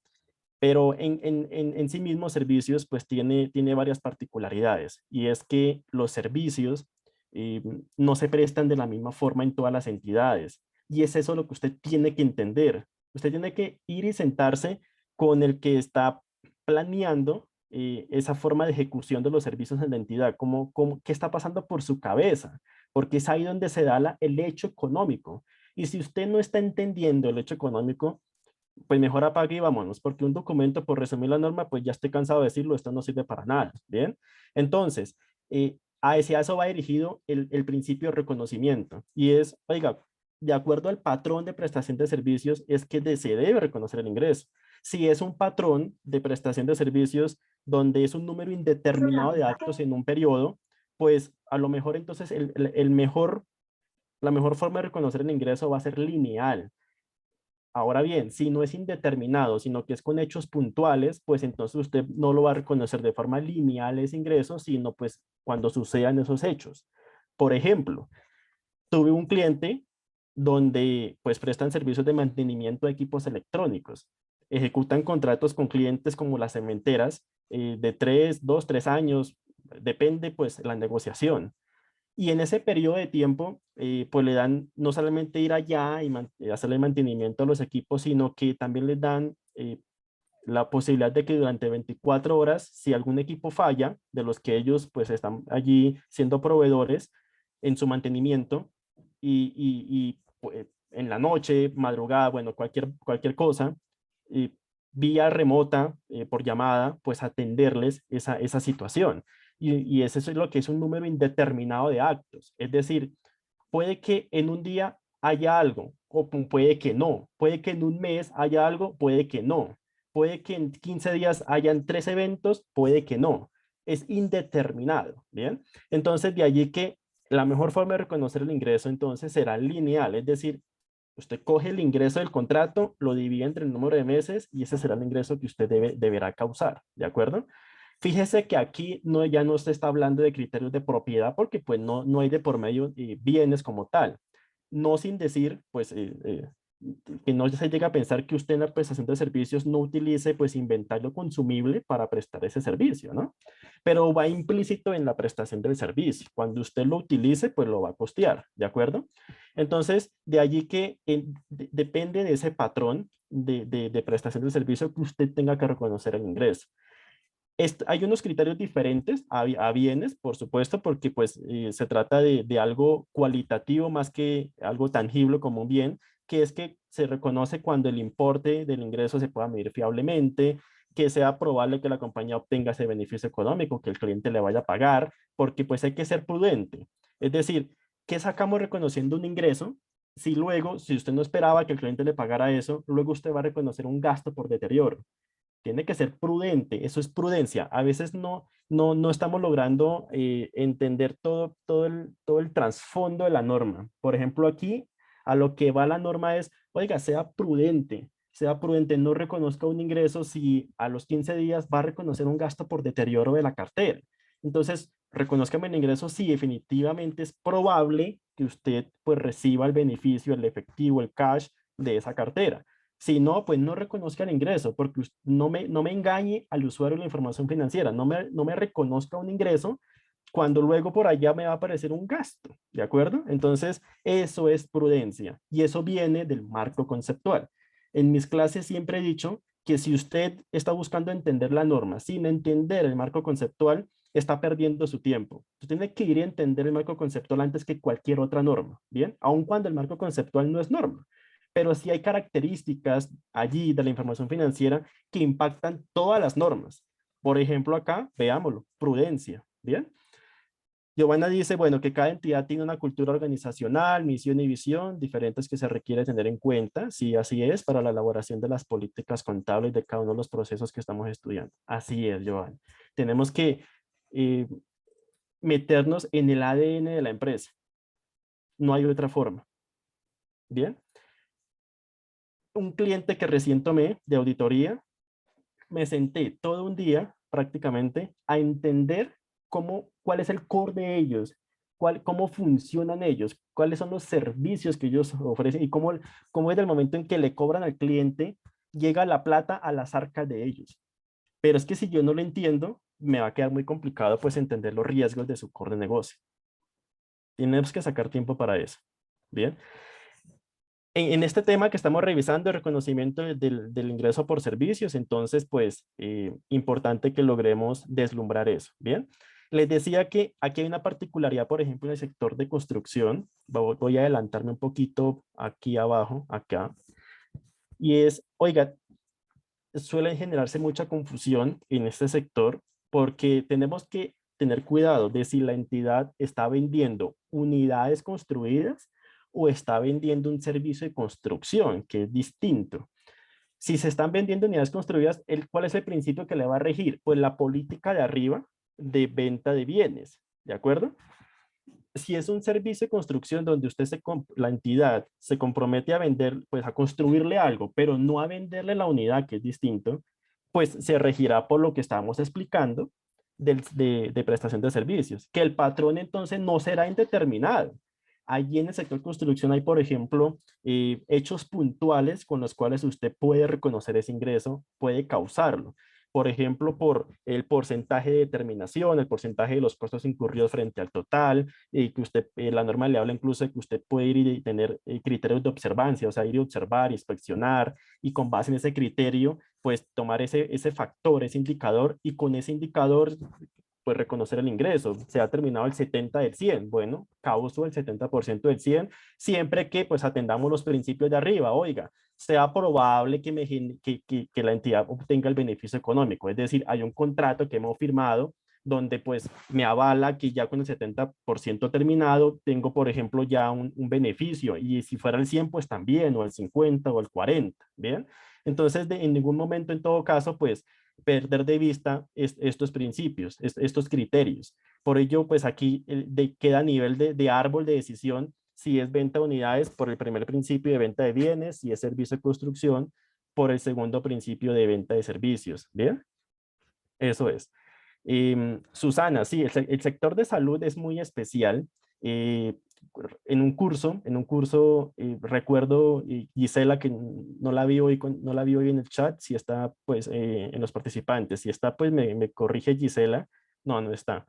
A: pero en sí mismo servicios, pues, tiene varias particularidades, y es que los servicios no se prestan de la misma forma en todas las entidades, y es eso lo que usted tiene que entender. Usted tiene que ir y sentarse con el que está planeando esa forma de ejecución de los servicios en la entidad, qué está pasando por su cabeza, porque es ahí donde se da el hecho económico. Y si usted no está entendiendo el hecho económico, pues mejor apague y vámonos, porque un documento, por resumir la norma, pues ya estoy cansado de decirlo, esto no sirve para nada, ¿bien? Entonces, hacia eso va dirigido el principio de reconocimiento, y es, oiga, de acuerdo al patrón de prestación de servicios, es que se debe reconocer el ingreso. Si es un patrón de prestación de servicios donde es un número indeterminado de actos en un periodo, pues a lo mejor entonces la mejor forma de reconocer el ingreso va a ser lineal. Ahora bien, si no es indeterminado, sino que es con hechos puntuales, pues entonces usted no lo va a reconocer de forma lineal ese ingreso, sino pues cuando sucedan esos hechos. Por ejemplo, tuve un cliente donde pues prestan servicios de mantenimiento de equipos electrónicos. Ejecutan contratos con clientes como las cementeras de 3 años, depende pues la negociación. Y en ese periodo de tiempo, pues le dan no solamente ir allá y hacerle mantenimiento a los equipos, sino que también les dan la posibilidad de que durante 24 horas, si algún equipo falla, de los que ellos pues están allí siendo proveedores en su mantenimiento, pues, en la noche, madrugada, bueno, cualquier cosa, vía remota, por llamada, pues atenderles esa situación. Y eso es lo que es un número indeterminado de actos. Es decir, puede que en un día haya algo, o puede que no. Puede que en un mes haya algo, puede que no. Puede que en 15 días hayan 3 eventos, puede que no. Es indeterminado, ¿bien? Entonces, de allí que la mejor forma de reconocer el ingreso entonces será lineal, es decir, usted coge el ingreso del contrato, lo divide entre el número de meses y ese será el ingreso que usted deberá causar, ¿de acuerdo? Fíjese que aquí ya no se está hablando de criterios de propiedad porque pues no hay de por medio bienes como tal. No sin decir pues que no se llega a pensar que usted en la prestación de servicios no utilice pues inventario consumible para prestar ese servicio, ¿no? Pero va implícito en la prestación del servicio. Cuando usted lo utilice pues lo va a costear, ¿de acuerdo? Entonces de allí que depende de ese patrón de prestación de servicio que usted tenga que reconocer el ingreso. Hay unos criterios diferentes a bienes, por supuesto, porque pues se trata de algo cualitativo más que algo tangible como un bien, que es que se reconoce cuando el importe del ingreso se pueda medir fiablemente, que sea probable que la compañía obtenga ese beneficio económico, que el cliente le vaya a pagar, porque pues hay que ser prudente. Es decir, ¿qué sacamos reconociendo un ingreso? Si luego, si usted no esperaba que el cliente le pagara eso, luego usted va a reconocer un gasto por deterioro. Tiene que ser prudente, eso es prudencia. A veces no estamos logrando entender todo el trasfondo de la norma. Por ejemplo, aquí a lo que va la norma es, oiga, sea prudente, no reconozca un ingreso si a los 15 días va a reconocer un gasto por deterioro de la cartera. Entonces, reconozcame el ingreso si definitivamente es probable que usted pues reciba el beneficio, el efectivo, el cash de esa cartera. Si no, pues no reconozca el ingreso, porque no me engañe al usuario la información financiera, no me reconozca un ingreso cuando luego por allá me va a aparecer un gasto, ¿de acuerdo? Entonces, eso es prudencia y eso viene del marco conceptual. En mis clases siempre he dicho que si usted está buscando entender la norma sin entender el marco conceptual, está perdiendo su tiempo. Usted tiene que ir a entender el marco conceptual antes que cualquier otra norma, ¿bien? Aun cuando el marco conceptual no es norma, pero sí hay características allí de la información financiera que impactan todas las normas. Por ejemplo, acá, veámoslo, prudencia, ¿bien? Giovanna dice, bueno, que cada entidad tiene una cultura organizacional, misión y visión diferentes que se requiere tener en cuenta. Sí, así es, para la elaboración de las políticas contables de cada uno de los procesos que estamos estudiando. Así es, Giovanna. Tenemos que eh, meternos en el ADN de la empresa. No hay otra forma. Bien. Un cliente que recién tomé de auditoría, me senté todo un día prácticamente a entender cuál es el core de ellos, cómo funcionan ellos, cuáles son los servicios que ellos ofrecen y cómo desde el momento en que le cobran al cliente llega la plata a las arcas de ellos. Pero es que si yo no lo entiendo, me va a quedar muy complicado pues entender los riesgos de su core de negocio. Tenemos que sacar tiempo para eso. Bien. En este tema que estamos revisando, el reconocimiento del ingreso por servicios, entonces, pues, importante que logremos deslumbrar eso, ¿bien? Les decía que aquí hay una particularidad, por ejemplo, en el sector de construcción. Voy a adelantarme un poquito aquí abajo, acá. Y es, oiga, suele generarse mucha confusión en este sector porque tenemos que tener cuidado de si la entidad está vendiendo unidades construidas o está vendiendo un servicio de construcción, que es distinto. Si se están vendiendo unidades construidas, ¿cuál es el principio que le va a regir? Pues la política de arriba de venta de bienes, ¿de acuerdo? Si es un servicio de construcción donde la entidad se compromete a vender, pues a construirle algo, pero no a venderle la unidad, que es distinto, pues se regirá por lo que estábamos explicando de prestación de servicios, que el patrón entonces no será indeterminado. Allí en el sector construcción hay, por ejemplo, hechos puntuales con los cuales usted puede reconocer ese ingreso, puede causarlo. Por ejemplo, por el porcentaje de determinación, el porcentaje de los costos incurridos frente al total, y que usted, la norma le habla incluso de que usted puede ir y tener criterios de observancia, o sea, ir y observar, inspeccionar, y con base en ese criterio, pues tomar ese factor, ese indicador, y con ese indicador, pues reconocer el ingreso. Se ha terminado el 70 del 100. Bueno, causo el 70% del 100, siempre que pues atendamos los principios de arriba. Oiga, sea probable que la entidad obtenga el beneficio económico. Es decir, hay un contrato que hemos firmado donde pues me avala que ya con el 70% terminado tengo, por ejemplo, ya un beneficio, y si fuera el 100, pues también, o el 50 o el 40, ¿bien? Entonces, en ningún momento, en todo caso, pues perder de vista estos principios, estos criterios. Por ello, pues aquí queda a nivel de árbol de decisión si es venta de unidades por el primer principio de venta de bienes, si es servicio de construcción por el segundo principio de venta de servicios. ¿Bien? Eso es. Susana, sí, el sector de salud es muy especial. Eh, en un curso recuerdo Gisela, que no la vi hoy, no la vi hoy en el chat, si está pues en los participantes, si está pues me corrige Gisela, no está.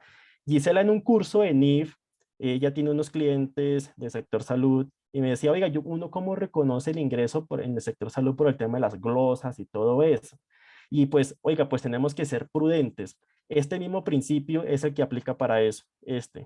A: Gisela en un curso en IF, ella tiene unos clientes del sector salud y me decía, oiga, uno cómo reconoce el ingreso en el sector salud por el tema de las glosas y todo eso. Y pues, oiga, pues tenemos que ser prudentes. Este mismo principio es el que aplica para eso.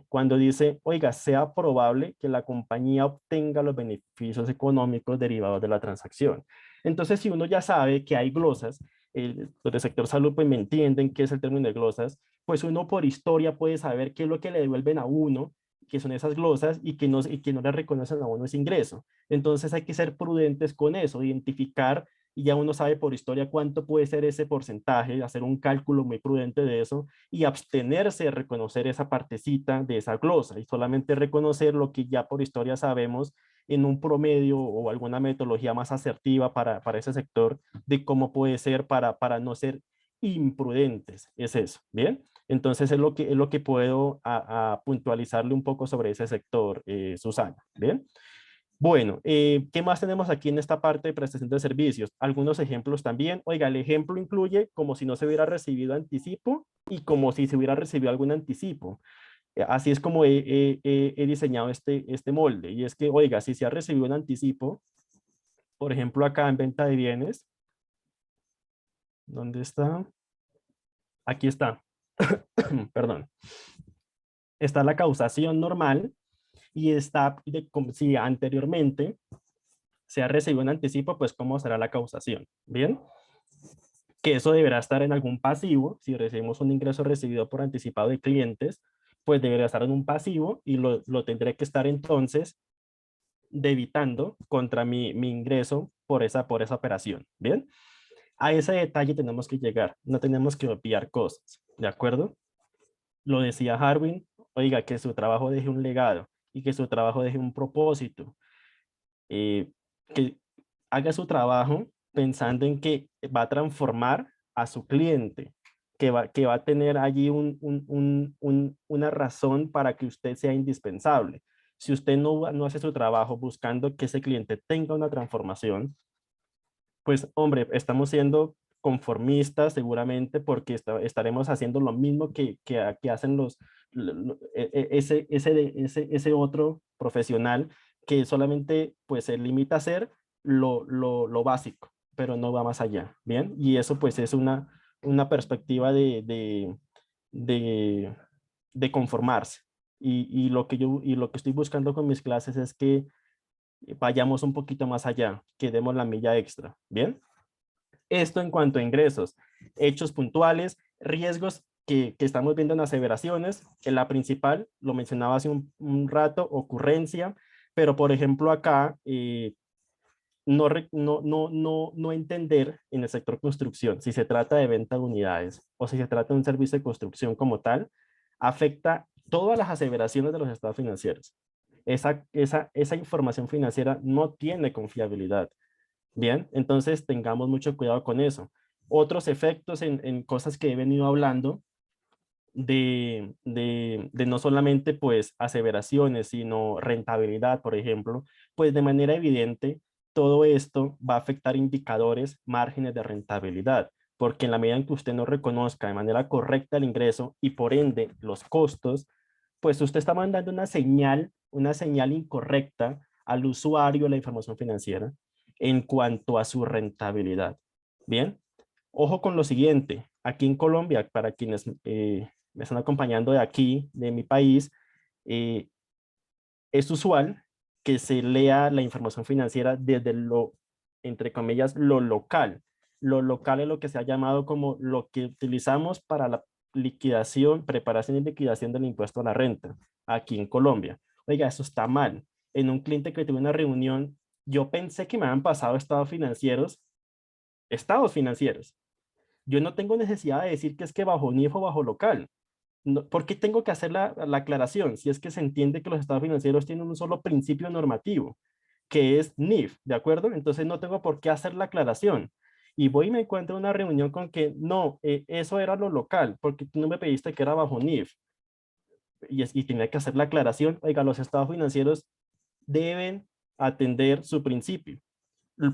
A: Cuando dice, oiga, sea probable que la compañía obtenga los beneficios económicos derivados de la transacción. Entonces, si uno ya sabe que hay glosas, los del sector salud pues me entienden qué es el término de glosas, pues uno por historia puede saber qué es lo que le devuelven a uno, que son esas glosas y que no le reconocen a uno ese ingreso. Entonces hay que ser prudentes con eso, identificar y ya uno sabe por historia cuánto puede ser ese porcentaje, hacer un cálculo muy prudente de eso y abstenerse de reconocer esa partecita de esa glosa y solamente reconocer lo que ya por historia sabemos en un promedio o alguna metodología más asertiva para ese sector de cómo puede ser para no ser imprudentes. Es eso, ¿bien? Entonces es lo que puedo a puntualizarle un poco sobre ese sector, Susana, ¿bien? Bueno, ¿qué más tenemos aquí en esta parte de prestación de servicios? Algunos ejemplos también. Oiga, el ejemplo incluye como si no se hubiera recibido anticipo y como si se hubiera recibido algún anticipo. Así es como he diseñado este molde. Y es que, oiga, si se ha recibido un anticipo, por ejemplo, acá en venta de bienes, ¿dónde está? Aquí está. Perdón. Está la causación normal y está como si anteriormente se ha recibido un anticipo, pues cómo será la causación. Bien, que eso deberá estar en algún pasivo. Si recibimos un ingreso recibido por anticipado de clientes, pues deberá estar en un pasivo y lo tendré que estar entonces debitando contra mi ingreso por esa operación. Bien, a ese detalle tenemos que llegar, no tenemos que obviar cosas, ¿de acuerdo? Lo decía Harwin, oiga, que su trabajo deje un legado y que su trabajo deje un propósito, eh, que haga su trabajo pensando en que va a transformar a su cliente, que va a tener allí una razón para que usted sea indispensable. Si usted no hace su trabajo buscando que ese cliente tenga una transformación, pues hombre, estamos siendo conformistas seguramente porque estaremos haciendo lo mismo que hacen ese otro profesional que solamente pues se limita a hacer lo básico, pero no va más allá, ¿bien? Y eso pues es una perspectiva de, de conformarse. Y lo que estoy buscando con mis clases es que vayamos un poquito más allá, que demos la milla extra, ¿bien? Esto en cuanto a ingresos, hechos puntuales, riesgos que estamos viendo en aseveraciones, en la principal, lo mencionaba hace un rato, ocurrencia, pero por ejemplo acá, no entender en el sector construcción si se trata de venta de unidades o si se trata de un servicio de construcción como tal, afecta todas las aseveraciones de los estados financieros. Esa información financiera no tiene confiabilidad. Bien, entonces tengamos mucho cuidado con eso. Otros efectos en cosas que he venido hablando de no solamente pues aseveraciones, sino rentabilidad, por ejemplo, pues de manera evidente todo esto va a afectar indicadores, márgenes de rentabilidad, porque en la medida en que usted no reconozca de manera correcta el ingreso y por ende los costos, pues usted está mandando una señal incorrecta al usuario de la información financiera en cuanto a su rentabilidad. Bien, ojo con lo siguiente, aquí en Colombia, para quienes me están acompañando de aquí, de mi país, eh, es usual que se lea la información financiera desde entre comillas, lo local. Lo local es lo que se ha llamado como lo que utilizamos para la liquidación, preparación y liquidación del impuesto a la renta, aquí en Colombia. Oiga, eso está mal. En un cliente que tuve una reunión, yo pensé que me habían pasado estados financieros. Yo no tengo necesidad de decir que es que bajo NIF o bajo local. No, ¿por qué tengo que hacer la aclaración? Si es que se entiende que los estados financieros tienen un solo principio normativo, que es NIF, ¿de acuerdo? Entonces no tengo por qué hacer la aclaración. Y voy y me encuentro en una reunión con que no, eso era lo local, porque tú no me pediste que era bajo NIF. Y tenía que hacer la aclaración. Oiga, los estados financieros deben atender su principio.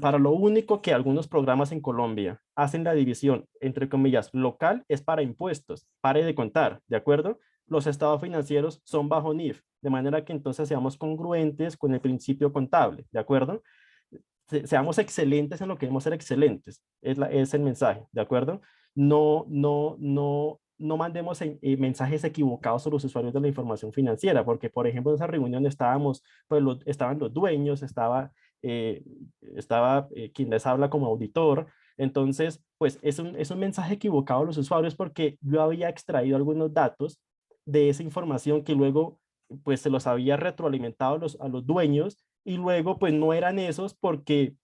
A: Para lo único que algunos programas en Colombia hacen la división, entre comillas, local es para impuestos, pare de contar, ¿de acuerdo? Los estados financieros son bajo NIF, de manera que entonces seamos congruentes con el principio contable, ¿de acuerdo? seamos excelentes en lo que debemos ser excelentes, es el mensaje, ¿de acuerdo? No mandemos mensajes equivocados a los usuarios de la información financiera, porque por ejemplo en esa reunión estábamos, pues estaban los dueños, estaba quien les habla como auditor, entonces pues es un mensaje equivocado a los usuarios porque yo había extraído algunos datos de esa información que luego pues se los había retroalimentado a los dueños y luego pues no eran esos porque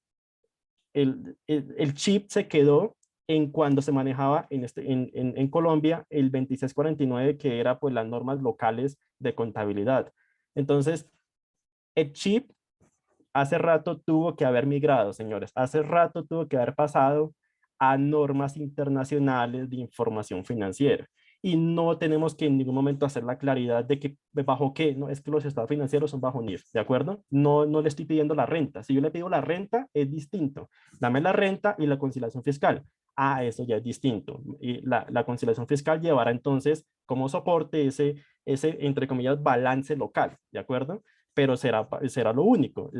A: el chip se quedó en cuando se manejaba en Colombia el 2649, que era pues las normas locales de contabilidad. Entonces, el chip hace rato tuvo que haber migrado, señores. Hace rato tuvo que haber pasado a normas internacionales de información financiera. Y no tenemos que en ningún momento hacer la claridad de que bajo qué, no es que los estados financieros son bajo NIF, ¿de acuerdo? No le estoy pidiendo la renta. Si yo le pido la renta, es distinto. Dame la renta y la conciliación fiscal. Ah, eso ya es distinto. Y la conciliación fiscal llevará entonces como soporte entre comillas, balance local, ¿de acuerdo? Pero será lo único.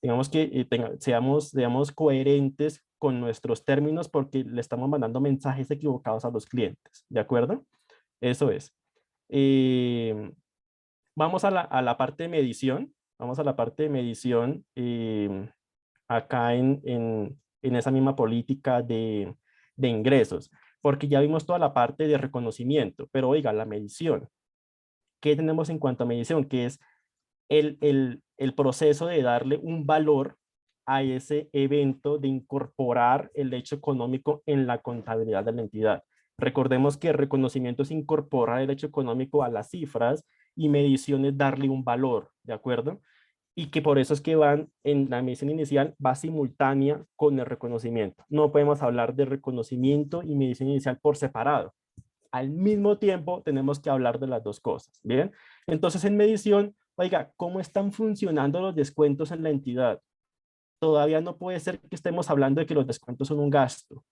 A: Digamos que seamos coherentes con nuestros términos porque le estamos mandando mensajes equivocados a los clientes, ¿de acuerdo? Eso es. Eh, Vamos a la parte de medición. Vamos a la parte de medición acá en esa misma política de ingresos, porque ya vimos toda la parte de reconocimiento, pero oiga, la medición. ¿Qué tenemos en cuanto a medición? Que es el proceso de darle un valor a ese evento, de incorporar el hecho económico en la contabilidad de la entidad. Recordemos que reconocimiento es incorporar el hecho económico a las cifras y medición es darle un valor, ¿de acuerdo? Y que por eso es que van en la medición inicial, va simultánea con el reconocimiento. No podemos hablar de reconocimiento y medición inicial por separado. Al mismo tiempo tenemos que hablar de las dos cosas, ¿bien? Entonces en medición, oiga, ¿cómo están funcionando los descuentos en la entidad? Todavía no puede ser que estemos hablando de que los descuentos son un gasto.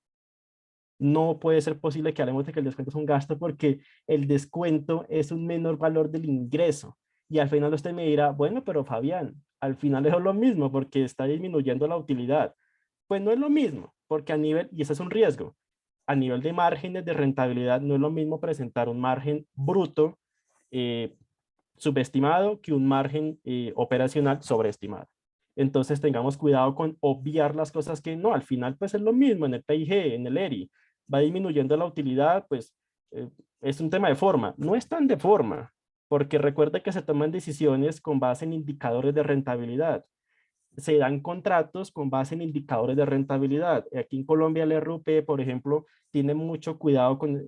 A: No puede ser posible que hablemos de que el descuento es un gasto porque el descuento es un menor valor del ingreso. Y al final usted me dirá, bueno, pero Fabián, al final es lo mismo porque está disminuyendo la utilidad. Pues no es lo mismo, porque a nivel, y ese es un riesgo, a nivel de márgenes de rentabilidad no es lo mismo presentar un margen bruto eh, subestimado que un margen operacional sobreestimado. Entonces tengamos cuidado con obviar las cosas que no, al final pues es lo mismo en el PIG, en el ERI, va disminuyendo la utilidad, pues eh, es un tema de forma, no es tan de forma, porque recuerda que se toman decisiones con base en indicadores de rentabilidad, se dan contratos con base en indicadores de rentabilidad. Aquí en Colombia el RUP, por ejemplo, tiene mucho cuidado con,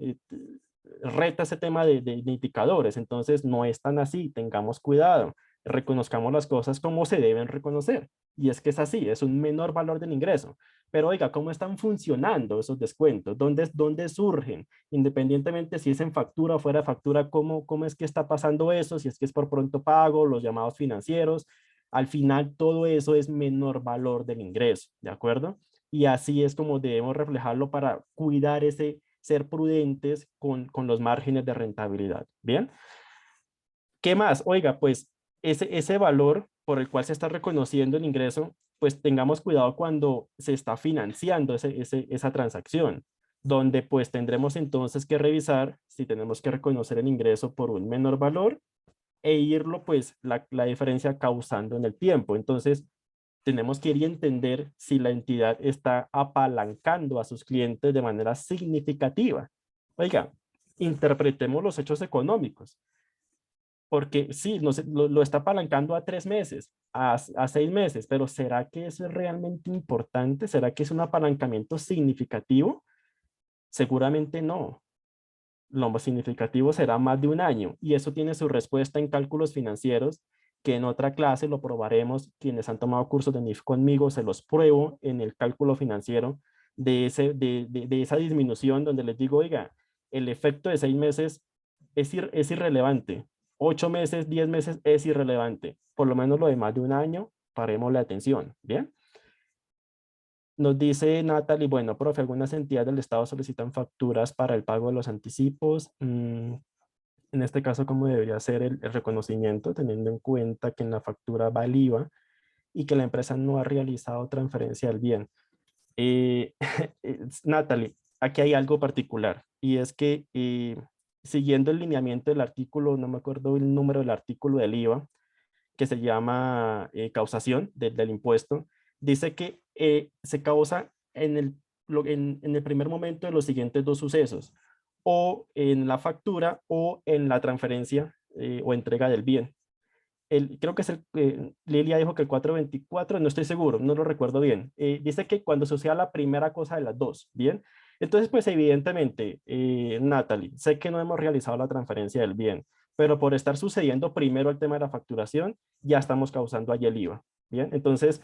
A: reta ese tema de indicadores, entonces no es tan así, tengamos cuidado, reconozcamos las cosas como se deben reconocer. Y es que es así, es un menor valor del ingreso. Pero oiga, ¿cómo están funcionando esos descuentos? ¿Dónde surgen? Independientemente si es en factura o fuera de factura, ¿cómo es que está pasando eso? Si es que es por pronto pago, los llamados financieros, al final todo eso es menor valor del ingreso, ¿de acuerdo? Y así es como debemos reflejarlo para cuidar ser prudentes con los márgenes de rentabilidad. Bien, ¿qué más? Oiga, pues ese valor por el cual se está reconociendo el ingreso, pues tengamos cuidado cuando se está financiando esa transacción, donde pues tendremos entonces que revisar si tenemos que reconocer el ingreso por un menor valor e irlo pues la diferencia causando en el tiempo. Entonces, tenemos que ir y entender si la entidad está apalancando a sus clientes de manera significativa. Oiga, interpretemos los hechos económicos, porque sí, no sé, lo está apalancando a 3 meses, a 6 meses, pero ¿será que eso es realmente importante? ¿Será que es un apalancamiento significativo? Seguramente no. Lo más significativo será más de un año y eso tiene su respuesta en cálculos financieros que en otra clase lo probaremos. Quienes han tomado cursos de NIF conmigo se los pruebo en el cálculo financiero de esa disminución donde les digo, oiga, el efecto de 6 meses es irrelevante. 8 meses, 10 meses es irrelevante. Por lo menos lo de más de un año, paremos la atención. Bien. Nos dice Natalie, bueno, profe, algunas entidades del Estado solicitan facturas para el pago de los anticipos. En este caso, ¿cómo debería ser el reconocimiento, teniendo en cuenta que en la factura va el IVA? y que la empresa no ha realizado transferencia del bien. Natalie, aquí hay algo particular y es que siguiendo el lineamiento del artículo, no me acuerdo el número del artículo del IVA, que se llama causación del impuesto, dice que se causa en el primer momento de los siguientes dos sucesos, o en la factura o en la transferencia o entrega del bien. Creo que es Lilia dijo que el 424, no estoy seguro, no lo recuerdo bien. Dice que cuando suceda la primera cosa de las dos, ¿bien? Entonces, pues evidentemente, Natalie, sé que no hemos realizado la transferencia del bien, pero por estar sucediendo primero el tema de la facturación, ya estamos causando allí el IVA, ¿bien? Entonces,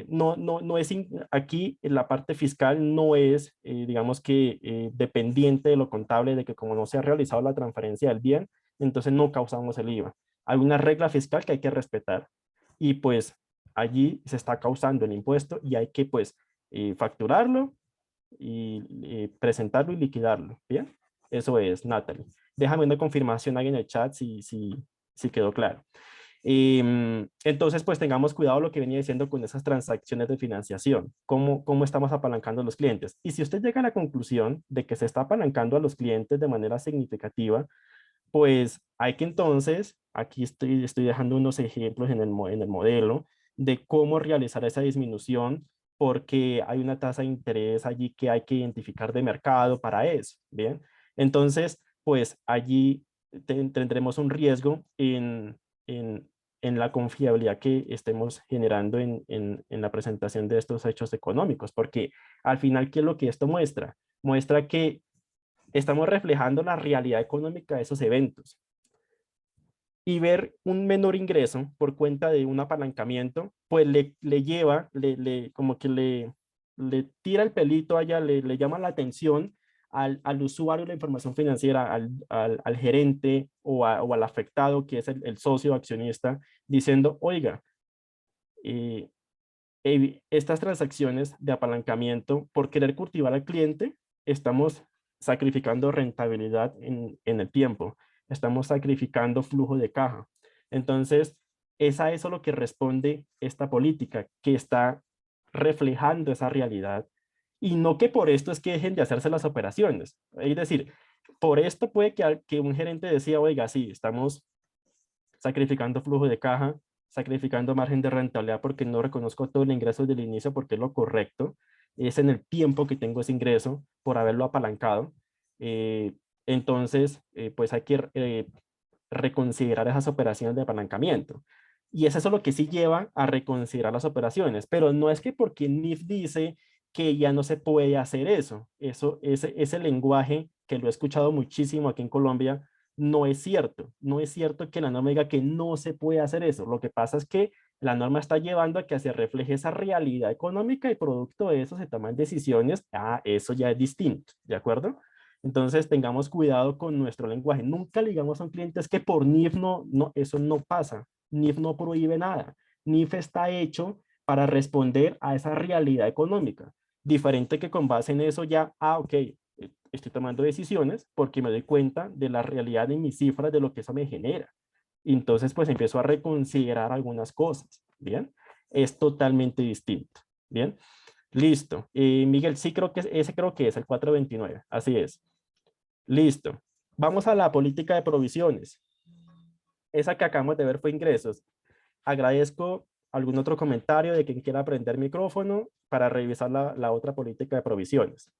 A: no es, aquí en la parte fiscal no es, digamos que, dependiente de lo contable, de que como no se ha realizado la transferencia del bien, entonces no causamos el IVA. Hay una regla fiscal que hay que respetar y pues allí se está causando el impuesto y hay que pues facturarlo y presentarlo y liquidarlo, ¿bien? Eso es, Natalie. Déjame una confirmación ahí en el chat si quedó claro. Entonces, pues tengamos cuidado lo que venía diciendo con esas transacciones de financiación, cómo estamos apalancando a los clientes. Y si usted llega a la conclusión de que se está apalancando a los clientes de manera significativa, pues hay que entonces, aquí estoy dejando unos ejemplos en el modelo de cómo realizar esa disminución, porque hay una tasa de interés allí que hay que identificar de mercado para eso, ¿bien? Entonces, pues allí tendremos un riesgo en, en la confiabilidad que estemos generando en la presentación de estos hechos económicos, porque al final, ¿qué es lo que esto muestra? Muestra que estamos reflejando la realidad económica de esos eventos. Y ver un menor ingreso por cuenta de un apalancamiento, pues le lleva, como que le tira el pelito allá, le llama la atención al usuario de la información financiera, al gerente o al afectado, que es el socio accionista, diciendo, oiga, eh, estas transacciones de apalancamiento, por querer cultivar al cliente, estamos sacrificando rentabilidad en el tiempo, estamos sacrificando flujo de caja. Entonces, es a eso lo que responde esta política, que está reflejando esa realidad y no que por esto es que dejen de hacerse las operaciones. Es decir, por esto puede que un gerente decía, oiga, sí, estamos sacrificando flujo de caja, sacrificando margen de rentabilidad porque no reconozco todo el ingreso del inicio porque es lo correcto, es en el tiempo que tengo ese ingreso por haberlo apalancado. Eh, entonces, pues hay que reconsiderar esas operaciones de apalancamiento. Y es eso lo que sí lleva a reconsiderar las operaciones, pero no es que porque NIF dice que ya no se puede hacer eso. Ese lenguaje que lo he escuchado muchísimo aquí en Colombia, no es cierto. No es cierto que la norma diga que no se puede hacer eso. Lo que pasa es que la norma está llevando a que se refleje esa realidad económica y producto de eso se toman decisiones. Ah, eso ya es distinto, ¿de acuerdo? Entonces tengamos cuidado con nuestro lenguaje. Nunca le digamos a un cliente es que por NIF no, eso no pasa. NIF no prohíbe nada. NIF está hecho para responder a esa realidad económica. Diferente que con base en eso ya, ok, estoy tomando decisiones porque me doy cuenta de la realidad de mis cifras, de lo que eso me genera. Y entonces pues empiezo a reconsiderar algunas cosas, ¿bien? Es totalmente distinto, ¿bien? Listo. Miguel, sí creo que ese creo que es el 429, así es. Listo. Vamos a la política de provisiones. Esa que acabamos de ver fue ingresos. Agradezco algún otro comentario de quien quiera prender micrófono para revisar la otra política de provisiones.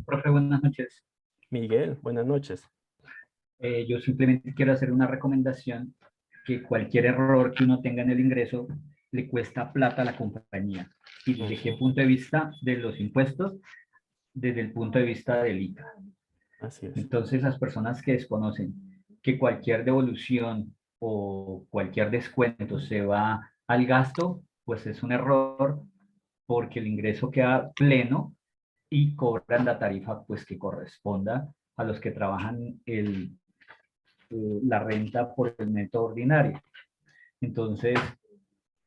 E: Profe, buenas noches.
A: Miguel, buenas noches.
E: Yo simplemente quiero hacer una recomendación que cualquier error que uno tenga en el ingreso le cuesta plata a la compañía. ¿Y desde qué punto de vista? De los impuestos, desde el punto de vista del ICA.
A: Así es.
E: Entonces, las personas que desconocen que cualquier devolución o cualquier descuento se va al gasto, pues es un error porque el ingreso queda pleno y cobran la tarifa pues que corresponda a los que trabajan la renta por el método ordinario. Entonces,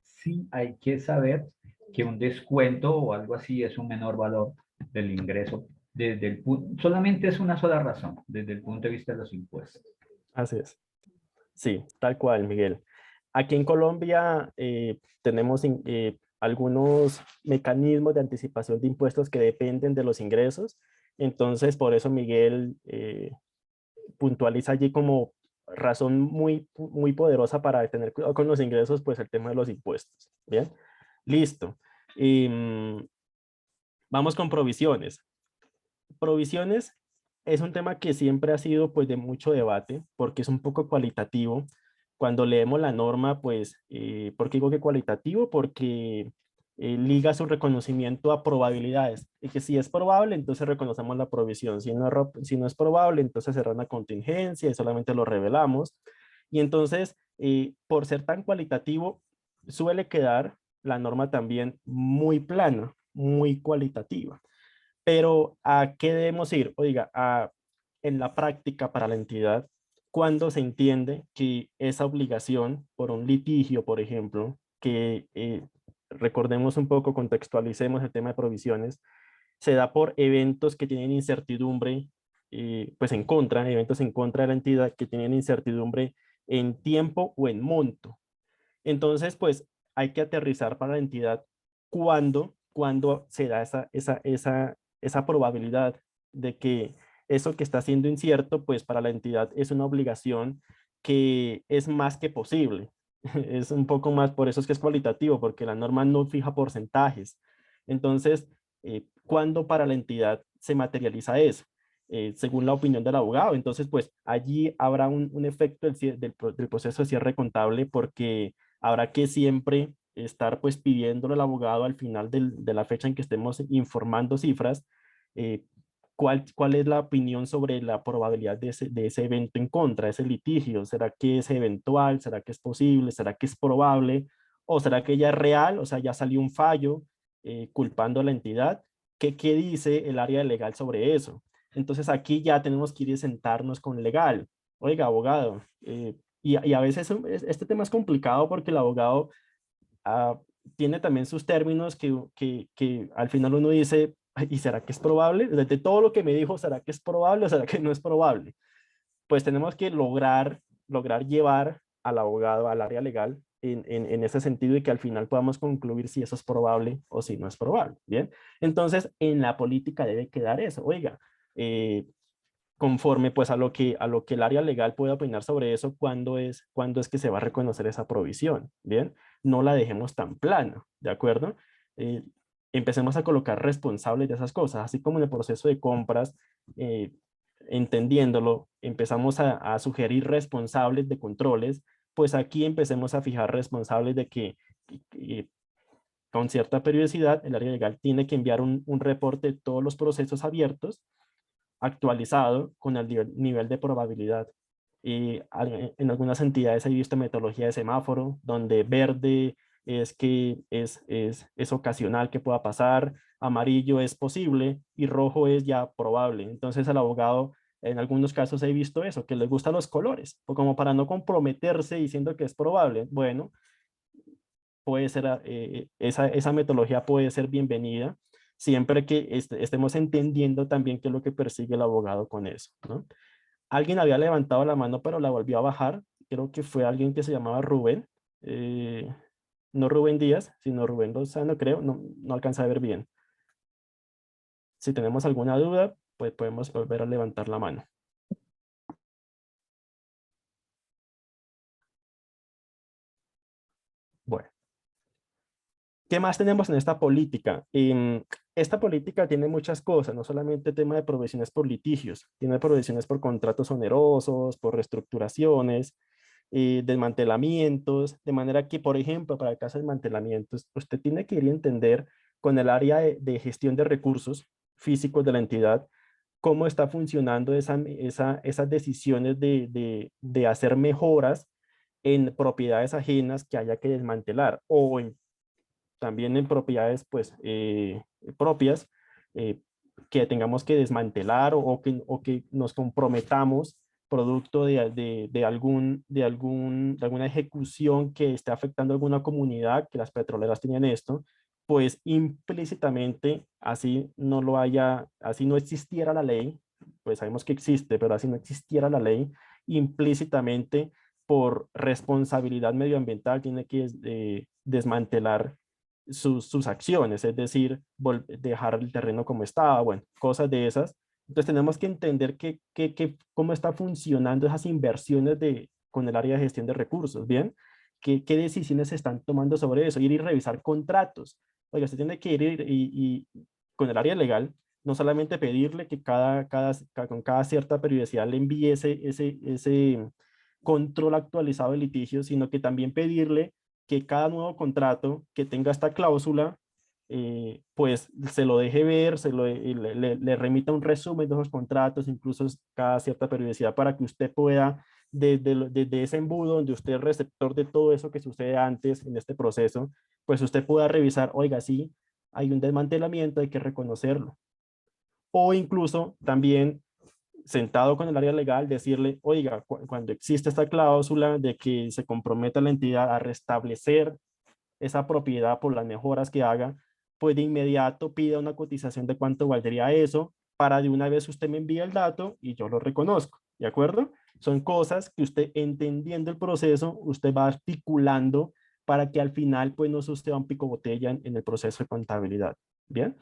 E: sí hay que saber que un descuento o algo así es un menor valor del ingreso desde el punto, solamente es una sola razón, desde el punto de vista de los impuestos.
A: Así es. Sí, tal cual, Miguel. Aquí en Colombia tenemos algunos mecanismos de anticipación de impuestos que dependen de los ingresos. Entonces, por eso Miguel puntualiza allí como razón muy poderosa para tener cuidado con los ingresos, pues el tema de los impuestos. Bien, listo. Y, vamos con provisiones. Provisiones es un tema que siempre ha sido pues de mucho debate porque es un poco cualitativo. Cuando leemos la norma, pues, ¿por qué digo que cualitativo? Porque liga su reconocimiento a probabilidades. Y que si es probable, entonces reconocemos la provisión. Si no es probable, entonces será una contingencia y solamente lo revelamos. Y entonces, por ser tan cualitativo, suele quedar la norma también muy plana, muy cualitativa. Pero ¿a qué debemos ir? Oiga, en la práctica para la entidad, cuando se entiende que esa obligación por un litigio, por ejemplo, que recordemos un poco, contextualicemos el tema de provisiones, se da por eventos que tienen incertidumbre, pues en contra, eventos en contra de la entidad que tienen incertidumbre en tiempo o en monto. Entonces, pues hay que aterrizar para la entidad cuando se da esa probabilidad de que eso que está siendo incierto, pues para la entidad es una obligación que es más que posible. Es un poco más, por eso es que es cualitativo, porque la norma no fija porcentajes. Entonces, ¿cuándo para la entidad se materializa eso? Según la opinión del abogado. Entonces, pues allí habrá un efecto del proceso de cierre contable porque habrá que siempre estar pues pidiéndole al abogado al final de la fecha en que estemos informando cifras, eh, cuál es la opinión sobre la probabilidad de ese evento en contra, de ese litigio. ¿Será que es eventual? ¿Será que es posible? ¿Será que es probable? ¿O será que ya es real? O sea, ya salió un fallo culpando a la entidad. ¿Qué dice el área legal sobre eso? Entonces aquí ya tenemos que ir a sentarnos con legal. Oiga, abogado, y a veces este tema es complicado porque el abogado tiene también sus términos que al final uno dice, ¿y será que es probable? De todo lo que me dijo, ¿será que es probable o será que no es probable? Pues tenemos que lograr llevar al abogado al área legal en ese sentido y que al final podamos concluir si eso es probable o si no es probable. Bien, entonces en la política debe quedar eso. Oiga, eh, conforme pues a lo que el área legal puede opinar sobre eso, cuándo es que se va a reconocer esa provisión, ¿bien? No la dejemos tan plana, ¿de acuerdo? Eh, Empecemos a colocar responsables de esas cosas, así como en el proceso de compras, eh, entendiéndolo, empezamos a sugerir responsables de controles, pues aquí empecemos a fijar responsables de que con cierta periodicidad el área legal tiene que enviar un reporte de todos los procesos abiertos actualizado con el nivel de probabilidad. Y en algunas entidades he visto metodología de semáforo, donde verde es que es ocasional que pueda pasar, amarillo es posible y rojo es ya probable. Entonces el abogado, en algunos casos he visto eso, que les gustan los colores, o como para no comprometerse diciendo que es probable. Bueno, puede ser, esa metodología puede ser bienvenida, siempre que estemos entendiendo también qué es lo que persigue el abogado con eso, ¿no? Alguien había levantado la mano, pero la volvió a bajar. Creo que fue alguien que se llamaba Rubén. eh, no Rubén Díaz, sino Rubén Lozano, creo. No alcanza a ver bien. Si tenemos alguna duda, pues podemos volver a levantar la mano. Bueno. ¿Qué más tenemos en esta política? Esta política tiene muchas cosas, no solamente tema de provisiones por litigios, tiene provisiones por contratos onerosos, por reestructuraciones, desmantelamientos, de manera que, por ejemplo, para el caso de desmantelamientos, usted tiene que ir a entender con el área de gestión de recursos físicos de la entidad, cómo está funcionando esas decisiones de hacer mejoras en propiedades ajenas que haya que desmantelar o también en propiedades pues propias que tengamos que desmantelar o que nos comprometamos producto de alguna ejecución que esté afectando a alguna comunidad, que las petroleras tienen esto, pues implícitamente, así no existiera la ley, pues sabemos que existe, pero así no existiera la ley, implícitamente por responsabilidad medioambiental tiene que desmantelar sus acciones, es decir, dejar el terreno como estaba, bueno, cosas de esas. Entonces tenemos que entender cómo está funcionando esas inversiones con el área de gestión de recursos, ¿bien? ¿Qué decisiones se están tomando sobre eso? Ir y revisar contratos. Oiga, usted tiene que ir con el área legal, no solamente pedirle que con cada cierta periodicidad le envíe ese control actualizado de litigio, sino que también pedirle que cada nuevo contrato que tenga esta cláusula, pues se lo deje ver, le remita un resumen de esos contratos, incluso cada cierta periodicidad, para que usted pueda, desde ese embudo donde usted es receptor de todo eso que sucede antes en este proceso, pues usted pueda revisar, oiga, sí, hay un desmantelamiento, hay que reconocerlo. O incluso también sentado con el área legal, decirle, oiga, cuando existe esta cláusula de que se comprometa la entidad a restablecer esa propiedad por las mejoras que haga, pues de inmediato pida una cotización de cuánto valdría eso, para de una vez usted me envía el dato y yo lo reconozco, ¿de acuerdo? Son cosas que usted, entendiendo el proceso, usted va articulando para que al final pues no suceda un pico botella en el proceso de contabilidad, ¿bien?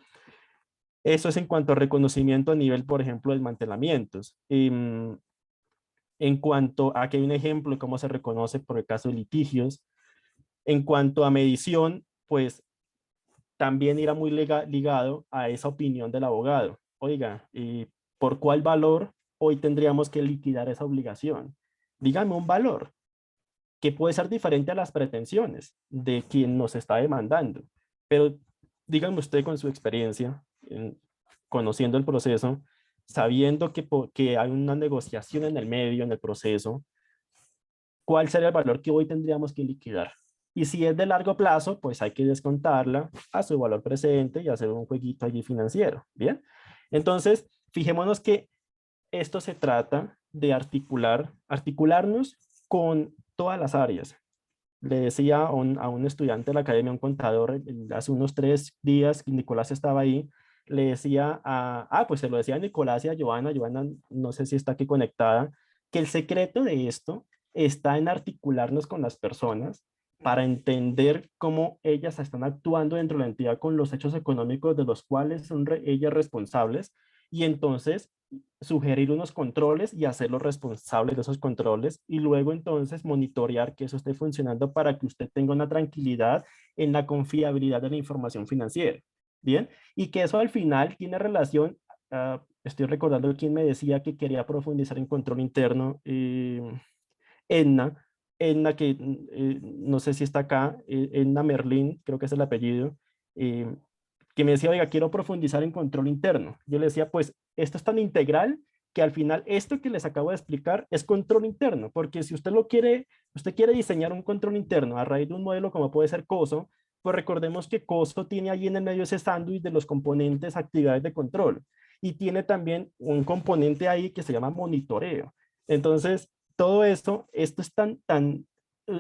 A: Eso es en cuanto a reconocimiento a nivel, por ejemplo, de desmantelamientos. En cuanto a que hay un ejemplo de cómo se reconoce por el caso de litigios, en cuanto a medición, pues también irá muy ligado a esa opinión del abogado. Oiga, ¿por cuál valor hoy tendríamos que liquidar esa obligación? Dígame un valor que puede ser diferente a las pretensiones de quien nos está demandando. Pero dígame usted con su experiencia, conociendo el proceso, sabiendo que hay una negociación en el medio, en el proceso, ¿cuál sería el valor que hoy tendríamos que liquidar? Y si es de largo plazo, pues hay que descontarla a su valor presente y hacer un jueguito allí financiero, ¿bien? Entonces, fijémonos que esto se trata de articularnos con todas las áreas. Le decía a un estudiante de la academia, un contador, hace unos 3 días, Nicolás estaba ahí, le decía pues se lo decía a Nicolás y a Joana, no sé si está aquí conectada, que el secreto de esto está en articularnos con las personas para entender cómo ellas están actuando dentro de la entidad con los hechos económicos de los cuales son ellas responsables, y entonces sugerir unos controles y hacerlos responsables de esos controles, y luego entonces monitorear que eso esté funcionando para que usted tenga una tranquilidad en la confiabilidad de la información financiera. Bien, y que eso al final tiene relación, estoy recordando quién me decía que quería profundizar en control interno, Edna, Edna que no sé si está acá, Edna Merlín, creo que es el apellido, que me decía, oiga, quiero profundizar en control interno. Yo le decía, pues esto es tan integral que al final esto que les acabo de explicar es control interno, porque si usted usted quiere diseñar un control interno a raíz de un modelo como puede ser COSO, pues recordemos que COSO tiene allí en el medio ese sándwich de los componentes actividades de control, y tiene también un componente ahí que se llama monitoreo. Entonces, todo esto es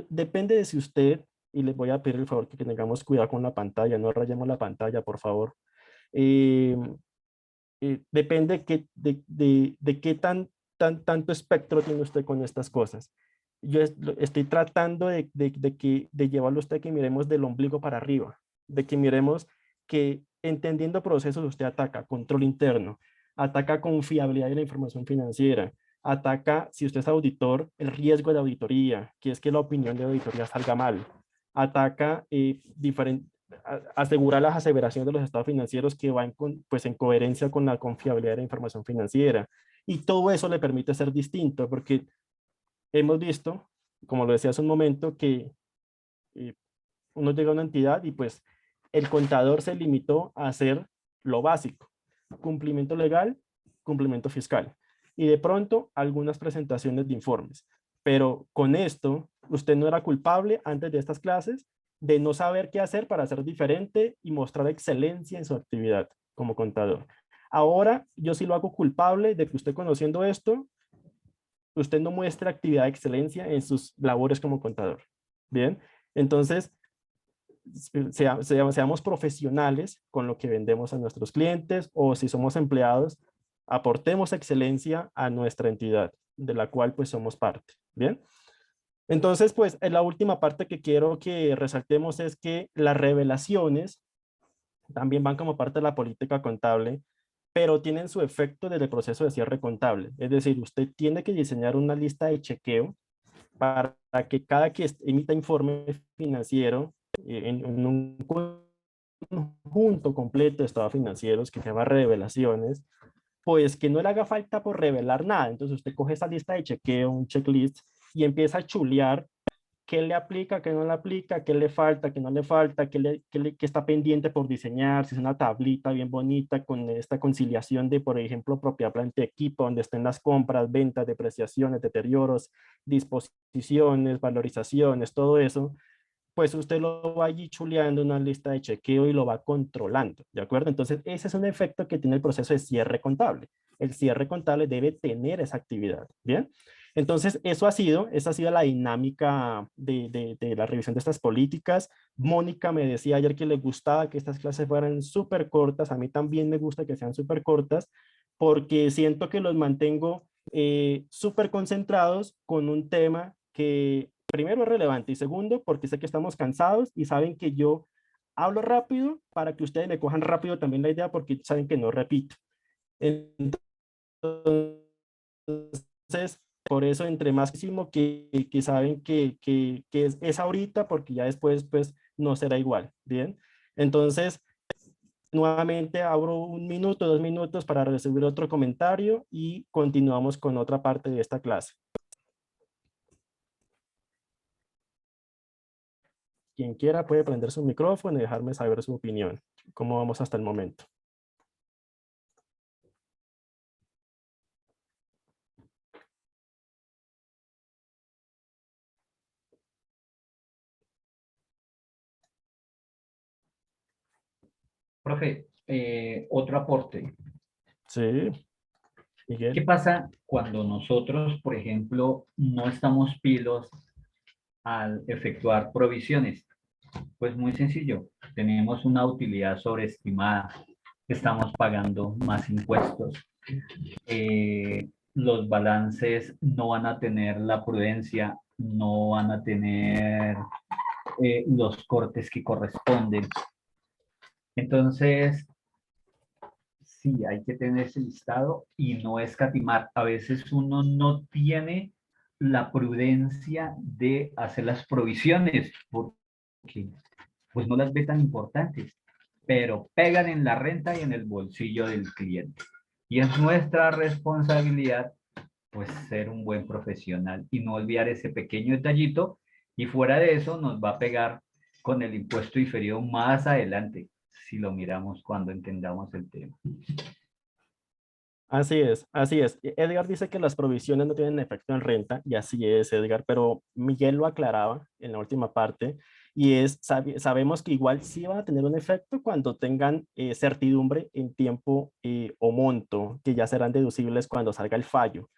A: depende de si usted, y les voy a pedir el favor que tengamos cuidado con la pantalla, no rayemos la pantalla, por favor. Depende de qué tanto espectro tiene usted con estas cosas. Yo estoy tratando de llevarlo a usted que miremos del ombligo para arriba, de que miremos que entendiendo procesos usted ataca control interno, ataca confiabilidad de la información financiera, ataca, si usted es auditor, el riesgo de auditoría, que es que la opinión de auditoría salga mal, ataca asegurar las aseveraciones de los estados financieros que van pues en coherencia con la confiabilidad de la información financiera. Y todo eso le permite ser distinto, porque hemos visto, como lo decía hace un momento, que uno llega a una entidad y pues el contador se limitó a hacer lo básico: cumplimiento legal, cumplimiento fiscal, y de pronto algunas presentaciones de informes. Pero con esto, usted no era culpable antes de estas clases de no saber qué hacer para ser diferente y mostrar excelencia en su actividad como contador. Ahora yo sí lo hago culpable de que usted, conociendo esto, usted no muestra actividad de excelencia en sus labores como contador. Bien, entonces, seamos profesionales con lo que vendemos a nuestros clientes, o si somos empleados, aportemos excelencia a nuestra entidad, de la cual pues somos parte. Bien. Entonces, pues, la última parte que quiero que resaltemos es que las revelaciones también van como parte de la política contable, pero tienen su efecto desde el proceso de cierre contable. Es decir, usted tiene que diseñar una lista de chequeo para que cada que emita informe financiero en un conjunto completo de estados financieros que se llama revelaciones, pues que no le haga falta por revelar nada. Entonces usted coge esa lista de chequeo, un checklist, y empieza a chulear qué le aplica, qué no le aplica, qué le falta, qué no le falta, qué está pendiente por diseñar, si es una tablita bien bonita con esta conciliación de, por ejemplo, propiedad, planta, equipo, donde estén las compras, ventas, depreciaciones, deterioros, disposiciones, valorizaciones, todo eso, pues usted lo va allí chuleando en una lista de chequeo y lo va controlando, ¿de acuerdo? Entonces, ese es un efecto que tiene el proceso de cierre contable. El cierre contable debe tener esa actividad, ¿bien? Entonces, esa ha sido la dinámica de la revisión de estas políticas. Mónica me decía ayer que le gustaba que estas clases fueran súper cortas. A mí también me gusta que sean súper cortas porque siento que los mantengo súper concentrados con un tema que primero es relevante y segundo porque sé que estamos cansados y saben que yo hablo rápido para que ustedes me cojan rápido también la idea porque saben que no repito. Entonces, por eso entre más que saben que es ahorita porque ya después pues no será igual, ¿bien? Entonces, nuevamente abro un minuto, 2 minutos para recibir otro comentario y continuamos con otra parte de esta clase. Quien quiera puede prender su micrófono y dejarme saber su opinión. ¿Cómo vamos hasta el momento?
E: Profe, otro aporte.
A: Sí,
E: ¿Qué
A: Miguel.
E: pasa cuando nosotros, por ejemplo, no estamos pilos al efectuar provisiones? Pues muy sencillo, tenemos una utilidad sobreestimada, estamos pagando más impuestos, los balances no van a tener la prudencia, no van a tener los cortes que corresponden. Entonces, sí, hay que tener ese listado y no escatimar. A veces uno no tiene la prudencia de hacer las provisiones porque pues no las ve tan importantes, pero pegan en la renta y en el bolsillo del cliente. Y es nuestra responsabilidad pues ser un buen profesional y no olvidar ese pequeño detallito, y fuera de eso nos va a pegar con el impuesto diferido más adelante, si lo miramos cuando entendamos el tema.
A: Así es, así es. Edgar dice que las provisiones no tienen efecto en renta, y así es, Edgar, pero Miguel lo aclaraba en la última parte, y es, sabemos que igual sí van a tener un efecto cuando tengan certidumbre en tiempo o monto, que ya serán deducibles cuando salga el fallo.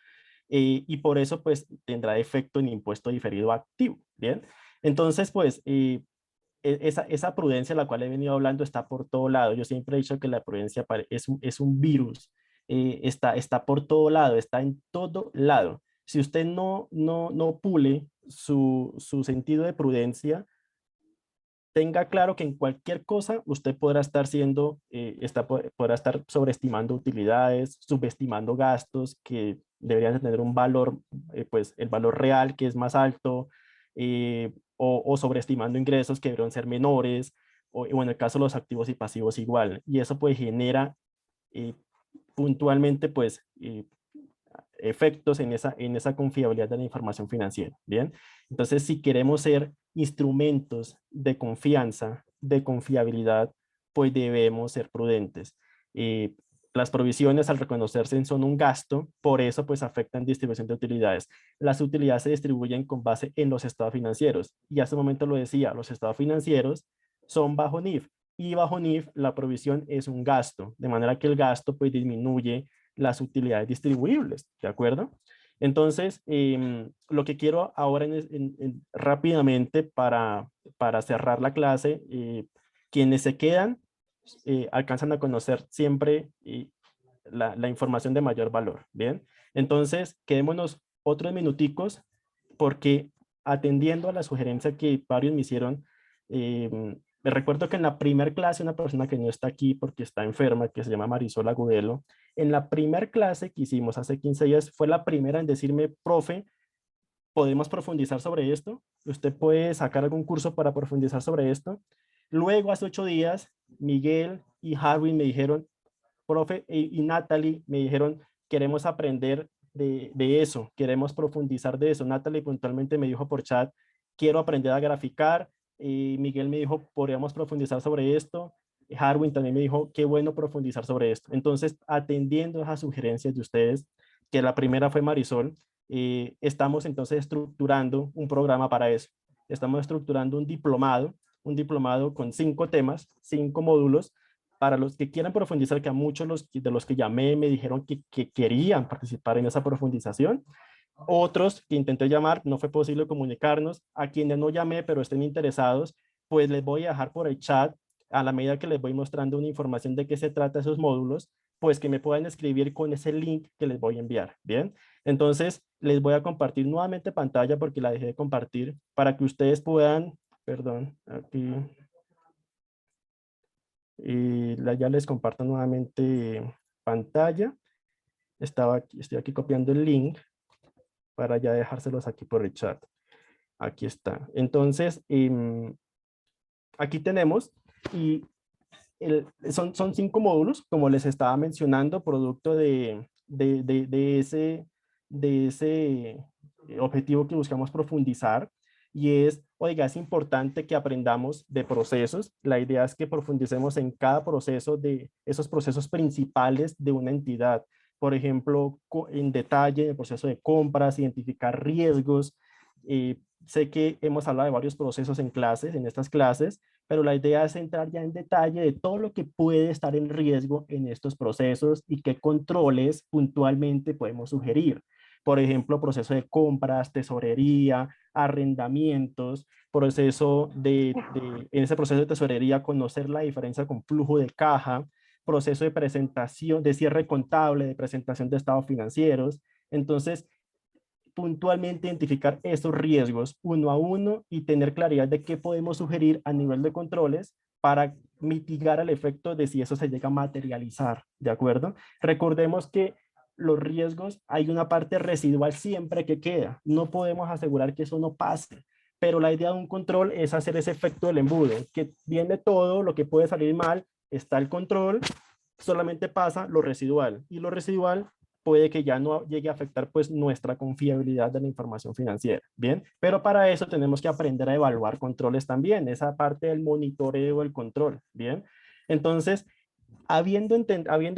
A: Y por eso pues tendrá efecto en impuesto diferido activo, ¿bien? Entonces pues esa prudencia de la cual he venido hablando está por todo lado. Yo siempre he dicho que la prudencia es un virus, está por todo lado, está en todo lado. Si usted no pule su sentido de prudencia, tenga claro que en cualquier cosa usted podrá estar podrá estar sobreestimando utilidades, subestimando gastos que deberían de tener un valor, pues el valor real que es más alto, o sobreestimando ingresos que deberían ser menores, o en el caso de los activos y pasivos igual. Y eso pues genera eh, puntualmente pues efectos en esa confiabilidad de la información financiera, ¿bien? Entonces, si queremos ser instrumentos de confianza, de confiabilidad, pues debemos ser prudentes. Las provisiones al reconocerse son un gasto, por eso pues afectan distribución de utilidades. Las utilidades se distribuyen con base en los estados financieros, y hace un momento lo decía, los estados financieros son bajo NIF, y bajo NIF la provisión es un gasto, de manera que el gasto pues disminuye las utilidades distribuibles, ¿de acuerdo? Entonces, lo que quiero ahora rápidamente para cerrar la clase, quienes se quedan alcanzan a conocer siempre la información de mayor valor. Bien, entonces quedémonos otros minuticos porque atendiendo a la sugerencia que varios me hicieron, me recuerdo que en la primer clase una persona que no está aquí porque está enferma, que se llama Marisol Agudelo, en la primer clase que hicimos hace 15 días fue la primera en decirme, profe, ¿podemos profundizar sobre esto? ¿Usted puede sacar algún curso para profundizar sobre esto? Luego, hace 8 días, Miguel y Harwin me dijeron, profe, y Natalie me dijeron, queremos aprender de eso, queremos profundizar de eso. Natalie puntualmente me dijo por chat, quiero aprender a graficar. Miguel me dijo, podríamos profundizar sobre esto. Harwin también me dijo, qué bueno profundizar sobre esto. Entonces, atendiendo a esas sugerencias de ustedes, que la primera fue Marisol, estamos entonces estructurando un programa para eso. Estamos estructurando un diplomado con 5 temas, 5 módulos, para los que quieran profundizar, que a muchos de los que llamé me dijeron que querían participar en esa profundización. Otros que intenté llamar, no fue posible comunicarnos. A quienes no llamé, pero estén interesados, pues les voy a dejar por el chat, a la medida que les voy mostrando una información de qué se trata esos módulos, pues que me puedan escribir con ese link que les voy a enviar. Bien, entonces les voy a compartir nuevamente pantalla porque la dejé de compartir para que ustedes puedan, perdón, aquí, y ya les comparto nuevamente pantalla. Estoy aquí copiando el link para ya dejárselos aquí por el chat. Aquí está. Entonces, aquí tenemos, y son 5 módulos, como les estaba mencionando, producto de ese objetivo que buscamos profundizar. Y es, oiga, es importante que aprendamos de procesos. La idea es que profundicemos en cada proceso de esos procesos principales de una entidad. Por ejemplo, en detalle, el proceso de compras, identificar riesgos. Sé que hemos hablado de varios procesos en estas clases, pero la idea es entrar ya en detalle de todo lo que puede estar en riesgo en estos procesos y qué controles puntualmente podemos sugerir. Por ejemplo, proceso de compras, tesorería, arrendamientos, en ese proceso de tesorería conocer la diferencia con flujo de caja, proceso de presentación, de cierre contable, de presentación de estados financieros. Entonces, puntualmente identificar esos riesgos uno a uno y tener claridad de qué podemos sugerir a nivel de controles para mitigar el efecto de si eso se llega a materializar, ¿de acuerdo? Recordemos que los riesgos, hay una parte residual siempre que queda. No podemos asegurar que eso no pase, pero la idea de un control es hacer ese efecto del embudo, que viene todo lo que puede salir mal, está el control, solamente pasa lo residual, y lo residual puede que ya no llegue a afectar pues nuestra confiabilidad de la información financiera, ¿bien? Pero para eso tenemos que aprender a evaluar controles también, esa parte del monitoreo, el control, ¿bien? Entonces, habiendo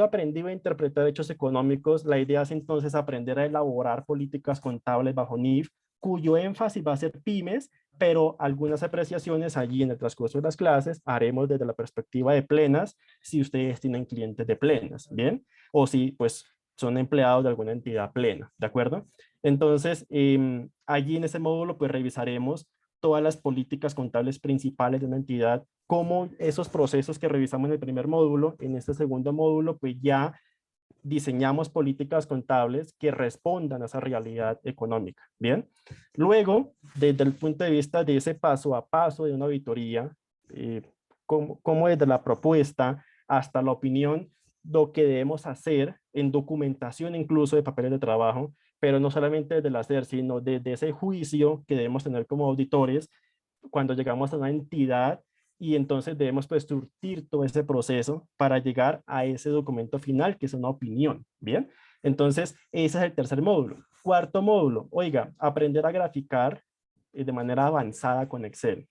A: aprendido a interpretar hechos económicos, la idea es entonces aprender a elaborar políticas contables bajo NIF, cuyo énfasis va a ser pymes, pero algunas apreciaciones allí en el transcurso de las clases haremos desde la perspectiva de plenas, si ustedes tienen clientes de plenas, ¿bien? O si pues son empleados de alguna entidad plena, ¿de acuerdo? Entonces, allí en ese módulo pues revisaremos todas las políticas contables principales de una entidad, cómo esos procesos que revisamos en el primer módulo, en este segundo módulo, pues ya diseñamos políticas contables que respondan a esa realidad económica. Bien, luego, desde el punto de vista de ese paso a paso de una auditoría, cómo desde la propuesta hasta la opinión, lo que debemos hacer en documentación incluso de papeles de trabajo, pero no solamente desde el hacer, sino desde ese juicio que debemos tener como auditores cuando llegamos a una entidad, y entonces debemos pues surtir todo ese proceso para llegar a ese documento final, que es una opinión, ¿bien? Entonces, ese es el tercer módulo. Cuarto módulo, oiga, aprender a graficar de manera avanzada con Excel.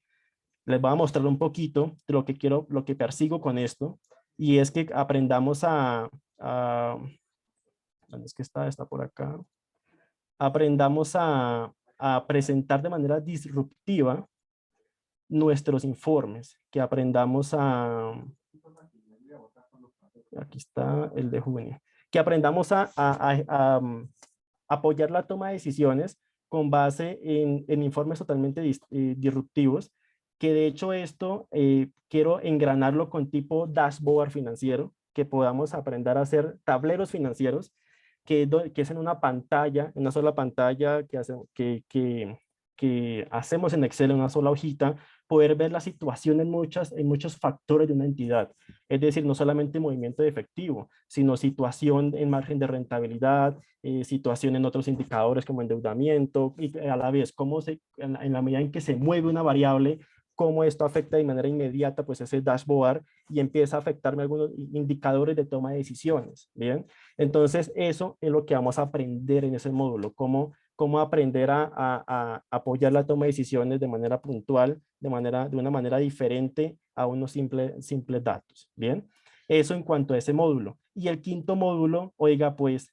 A: Les voy a mostrar un poquito de lo que quiero, lo que persigo con esto, y es que aprendamos ¿dónde es que está? Está por acá. Aprendamos a presentar de manera disruptiva nuestros informes, que aprendamos aquí está el de junio, que aprendamos apoyar la toma de decisiones con base en informes totalmente disruptivos, que de hecho esto quiero engranarlo con tipo dashboard financiero, que podamos aprender a hacer tableros financieros, que es en una pantalla, en una sola pantalla que hacemos en Excel, en una sola hojita, poder ver la situación en muchos factores de una entidad. Es decir, no solamente movimiento de efectivo, sino situación en margen de rentabilidad, situación en otros indicadores como endeudamiento, y a la vez, en la medida en que se mueve una variable, cómo esto afecta de manera inmediata pues ese dashboard y empieza a afectarme algunos indicadores de toma de decisiones, ¿bien? Entonces eso es lo que vamos a aprender en ese módulo, cómo aprender a apoyar la toma de decisiones de manera puntual, de una manera diferente a unos simples datos, ¿bien? Eso en cuanto a ese módulo. Y el quinto módulo, oiga, pues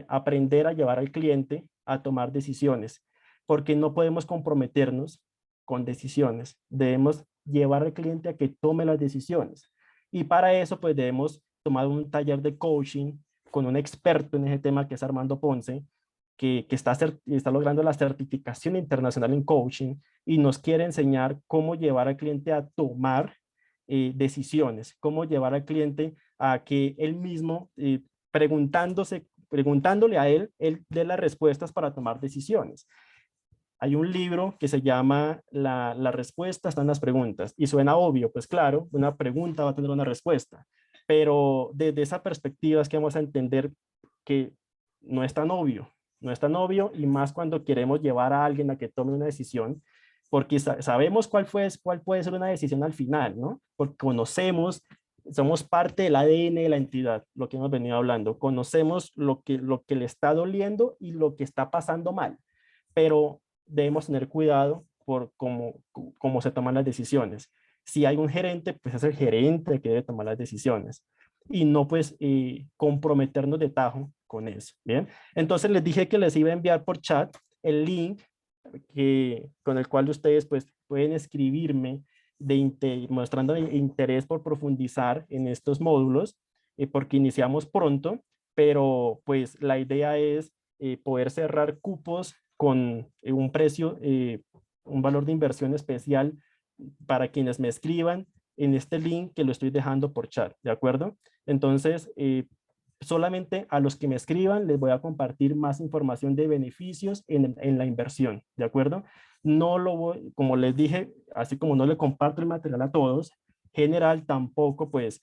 A: aprender a llevar al cliente a tomar decisiones, porque no podemos comprometernos con decisiones. Debemos llevar al cliente a que tome las decisiones. Y para eso, pues debemos tomar un taller de coaching con un experto en ese tema que es Armando Ponce, que está logrando la certificación internacional en coaching y nos quiere enseñar cómo llevar al cliente a tomar decisiones, cómo llevar al cliente a que él mismo, preguntándole a él dé las respuestas para tomar decisiones. Hay un libro que se llama La respuesta está en las preguntas y suena obvio, pues claro, una pregunta va a tener una respuesta, pero desde esa perspectiva es que vamos a entender que no es tan obvio, no es tan obvio y más cuando queremos llevar a alguien a que tome una decisión, porque sabemos cuál puede ser una decisión al final, ¿no? Porque conocemos, somos parte del ADN de la entidad, lo que hemos venido hablando, conocemos lo que le está doliendo y lo que está pasando mal, pero debemos tener cuidado por cómo se toman las decisiones. Si hay un gerente, pues es el gerente el que debe tomar las decisiones y no pues comprometernos de tajo con eso, ¿bien? Entonces les dije que les iba a enviar por chat el link con el cual ustedes pues pueden escribirme mostrando interés por profundizar en estos módulos, porque iniciamos pronto, pero pues la idea es poder cerrar cupos con un precio, un valor de inversión especial para quienes me escriban en este link que lo estoy dejando por chat, ¿de acuerdo? Entonces, solamente a los que me escriban les voy a compartir más información de beneficios en la inversión, ¿de acuerdo? No lo voy, como les dije, así como no le comparto el material a todos, general tampoco pues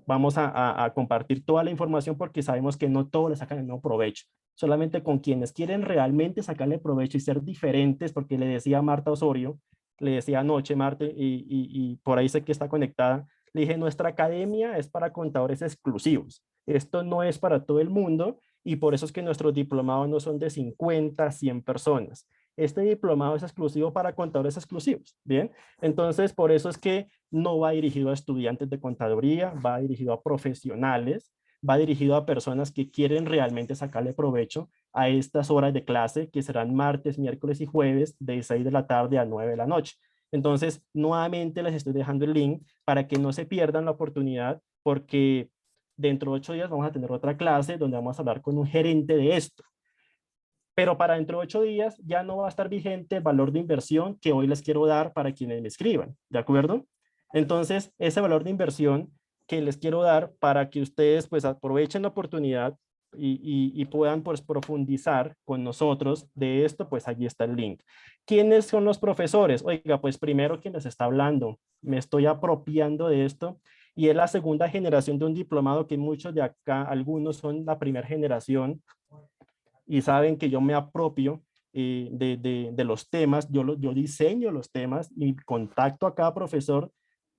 A: vamos a compartir toda la información porque sabemos que no todos le sacan el mismo provecho. Solamente con quienes quieren realmente sacarle provecho y ser diferentes, porque le decía a Marta Osorio, le decía anoche Marta, y por ahí sé que está conectada, le dije, nuestra academia es para contadores exclusivos. Esto no es para todo el mundo y por eso es que nuestros diplomados no son de 50, 100 personas. Este diplomado es exclusivo para contadores exclusivos, ¿bien? Entonces, por eso es que no va dirigido a estudiantes de contaduría, va dirigido a profesionales, va dirigido a personas que quieren realmente sacarle provecho a estas horas de clase que serán martes, miércoles y jueves de 6 de la tarde a 9 de la noche. Entonces, nuevamente les estoy dejando el link para que no se pierdan la oportunidad porque dentro de 8 días vamos a tener otra clase donde vamos a hablar con un gerente de esto. Pero para dentro de 8 días ya no va a estar vigente el valor de inversión que hoy les quiero dar para quienes me escriban, ¿de acuerdo? Entonces, ese valor de inversión que les quiero dar para que ustedes pues aprovechen la oportunidad y puedan pues profundizar con nosotros de esto, pues allí está el link. ¿Quiénes son los profesores? Oiga, pues primero quien les está hablando, me estoy apropiando de esto y es la segunda generación de un diplomado que muchos de acá, algunos son la primera generación y saben que yo me apropio de los temas, yo diseño los temas y contacto a cada profesor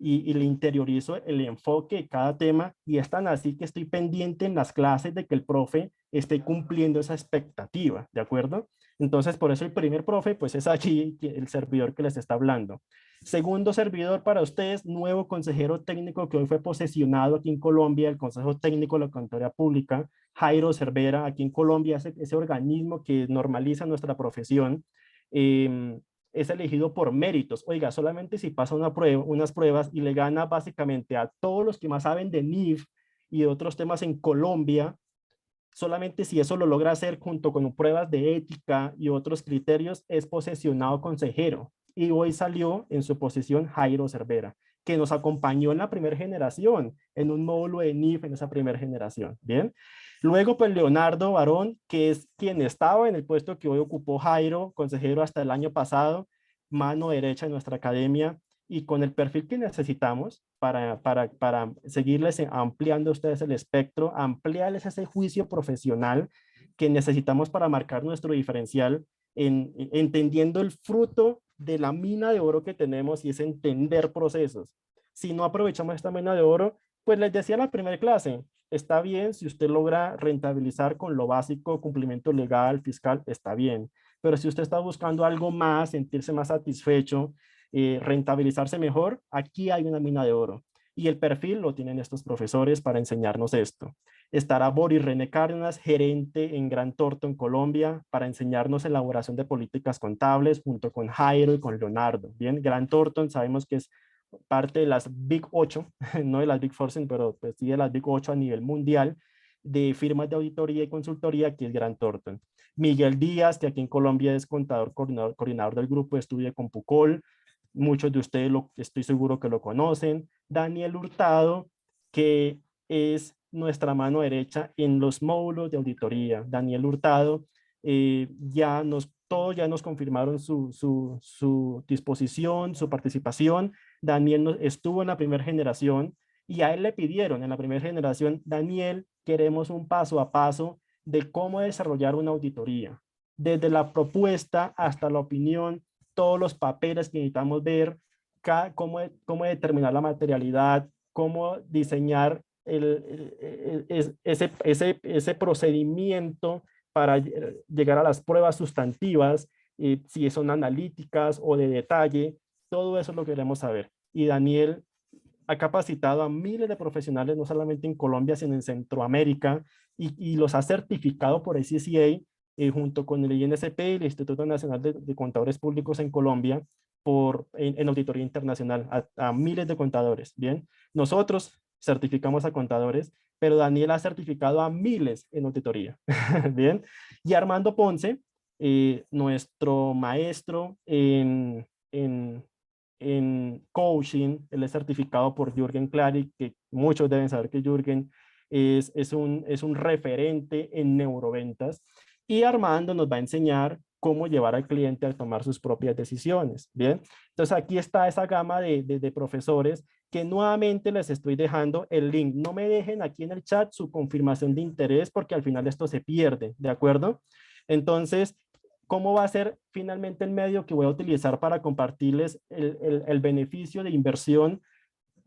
A: y le interiorizo el enfoque de cada tema y es tan así que estoy pendiente en las clases de que el profe esté cumpliendo esa expectativa, ¿de acuerdo? Entonces, por eso el primer profe, pues es allí el servidor que les está hablando. Segundo servidor para ustedes, nuevo consejero técnico que hoy fue posesionado aquí en Colombia, el Consejo Técnico de la Contaduría Pública, Jairo Cervera, aquí en Colombia, ese organismo que normaliza nuestra profesión, es elegido por méritos. Oiga, solamente si pasa unas pruebas y le gana básicamente a todos los que más saben de NIF y de otros temas en Colombia, Solamente si eso lo logra hacer junto con pruebas de ética y otros criterios, es posesionado consejero. Y hoy salió en su posición Jairo Cervera, que nos acompañó en la primera generación, en un módulo de NIF en esa primera generación. Bien. Luego, pues Leonardo Barón, que es quien estaba en el puesto que hoy ocupó Jairo, consejero hasta el año pasado, mano derecha de nuestra academia, y con el perfil que necesitamos para seguirles ampliando a ustedes el espectro, ampliarles ese juicio profesional que necesitamos para marcar nuestro diferencial, entendiendo el fruto de la mina de oro que tenemos, y es entender procesos. Si no aprovechamos esta mina de oro, pues les decía en la primera clase, está bien si usted logra rentabilizar con lo básico, cumplimiento legal, fiscal, está bien. Pero si usted está buscando algo más, sentirse más satisfecho, rentabilizarse mejor, aquí hay una mina de oro. Y el perfil lo tienen estos profesores para enseñarnos esto. Estará Boris René Cárdenas, gerente en Grant Thornton, Colombia, para enseñarnos elaboración de políticas contables junto con Jairo y con Leonardo. Bien, Grant Thornton sabemos que es parte de las Big 8, no de las Big Four, pero pues sí de las Big 8 a nivel mundial de firmas de auditoría y consultoría, que es Grant Thornton. Miguel Díaz, que aquí en Colombia es contador coordinador del grupo de estudio de Compucol. Muchos de ustedes estoy seguro que lo conocen. Daniel Hurtado, que es nuestra mano derecha en los módulos de auditoría. Daniel Hurtado, todos ya nos confirmaron su disposición, su participación. Daniel estuvo en la primera generación y a él le pidieron en la primera generación, Daniel, queremos un paso a paso de cómo desarrollar una auditoría, desde la propuesta hasta la opinión, todos los papeles que necesitamos ver, cómo determinar la materialidad, cómo diseñar ese procedimiento para llegar a las pruebas sustantivas, si son analíticas o de detalle, todo eso lo queremos saber. Y Daniel ha capacitado a miles de profesionales, no solamente en Colombia, sino en Centroamérica, y los ha certificado por ICCA, junto con el INSP, el Instituto Nacional de Contadores Públicos en Colombia, en auditoría internacional, a miles de contadores. Bien, nosotros certificamos a contadores, pero Daniel ha certificado a miles en auditoría. Bien, y Armando Ponce, nuestro maestro en coaching, él es certificado por Jürgen Klarik, que muchos deben saber que Jürgen es un referente en neuroventas, y Armando nos va a enseñar cómo llevar al cliente a tomar sus propias decisiones. Bien, entonces aquí está esa gama de profesores que nuevamente les estoy dejando el link. No me dejen aquí en el chat su confirmación de interés, porque al final esto se pierde, ¿de acuerdo? Entonces, ¿cómo va a ser finalmente el medio que voy a utilizar para compartirles el beneficio de inversión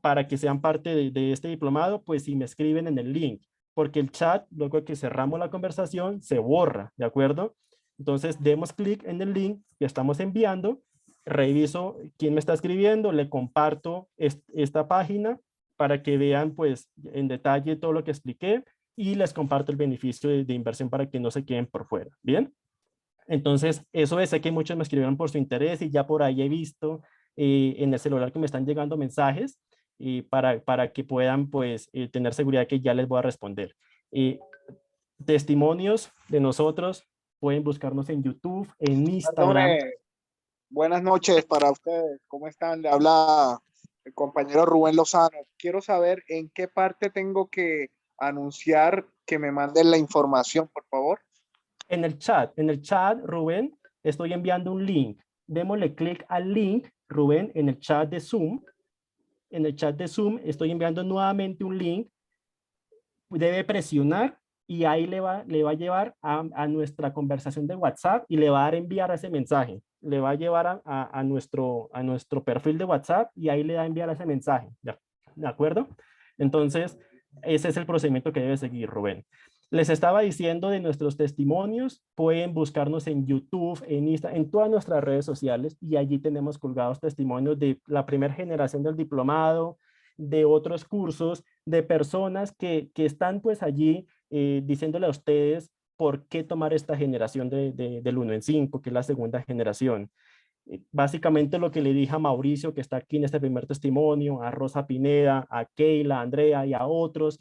A: para que sean parte de este diplomado? Pues si me escriben en el link, porque el chat, luego de que cerramos la conversación, se borra, ¿de acuerdo? Entonces, demos clic en el link que estamos enviando, reviso quién me está escribiendo, le comparto esta página para que vean pues en detalle todo lo que expliqué, y les comparto el beneficio de inversión para que no se queden por fuera. ¿Bien? Entonces, eso es, sé que muchos me escribieron por su interés, y ya por ahí he visto en el celular que me están llegando mensajes para que puedan pues tener seguridad que ya les voy a responder. Testimonios de nosotros, pueden buscarnos en YouTube, en Instagram.
F: Perdone, buenas noches para ustedes. ¿Cómo están? Le habla el compañero Rubén Lozano. Quiero saber en qué parte tengo que anunciar que me manden la información, por favor.
A: En el chat, Rubén, estoy enviando un link. Démosle clic al link, Rubén, en el chat de Zoom. En el chat de Zoom estoy enviando nuevamente un link. Debe presionar y ahí le va a llevar a nuestra conversación de WhatsApp, y le va a dar enviar ese mensaje. Le va a llevar a nuestro perfil de WhatsApp, y ahí le da a enviar ese mensaje. ¿De acuerdo? Entonces, ese es el procedimiento que debe seguir, Rubén. Les estaba diciendo de nuestros testimonios. Pueden buscarnos en YouTube, en Instagram, en todas nuestras redes sociales, y allí tenemos colgados testimonios de la primera generación del diplomado, de otros cursos, de personas que están pues allí diciéndole a ustedes por qué tomar esta generación del 1 en 5, que es la segunda generación. Básicamente lo que le dije a Mauricio, que está aquí en este primer testimonio, a Rosa Pineda, a Keila, a Andrea y a otros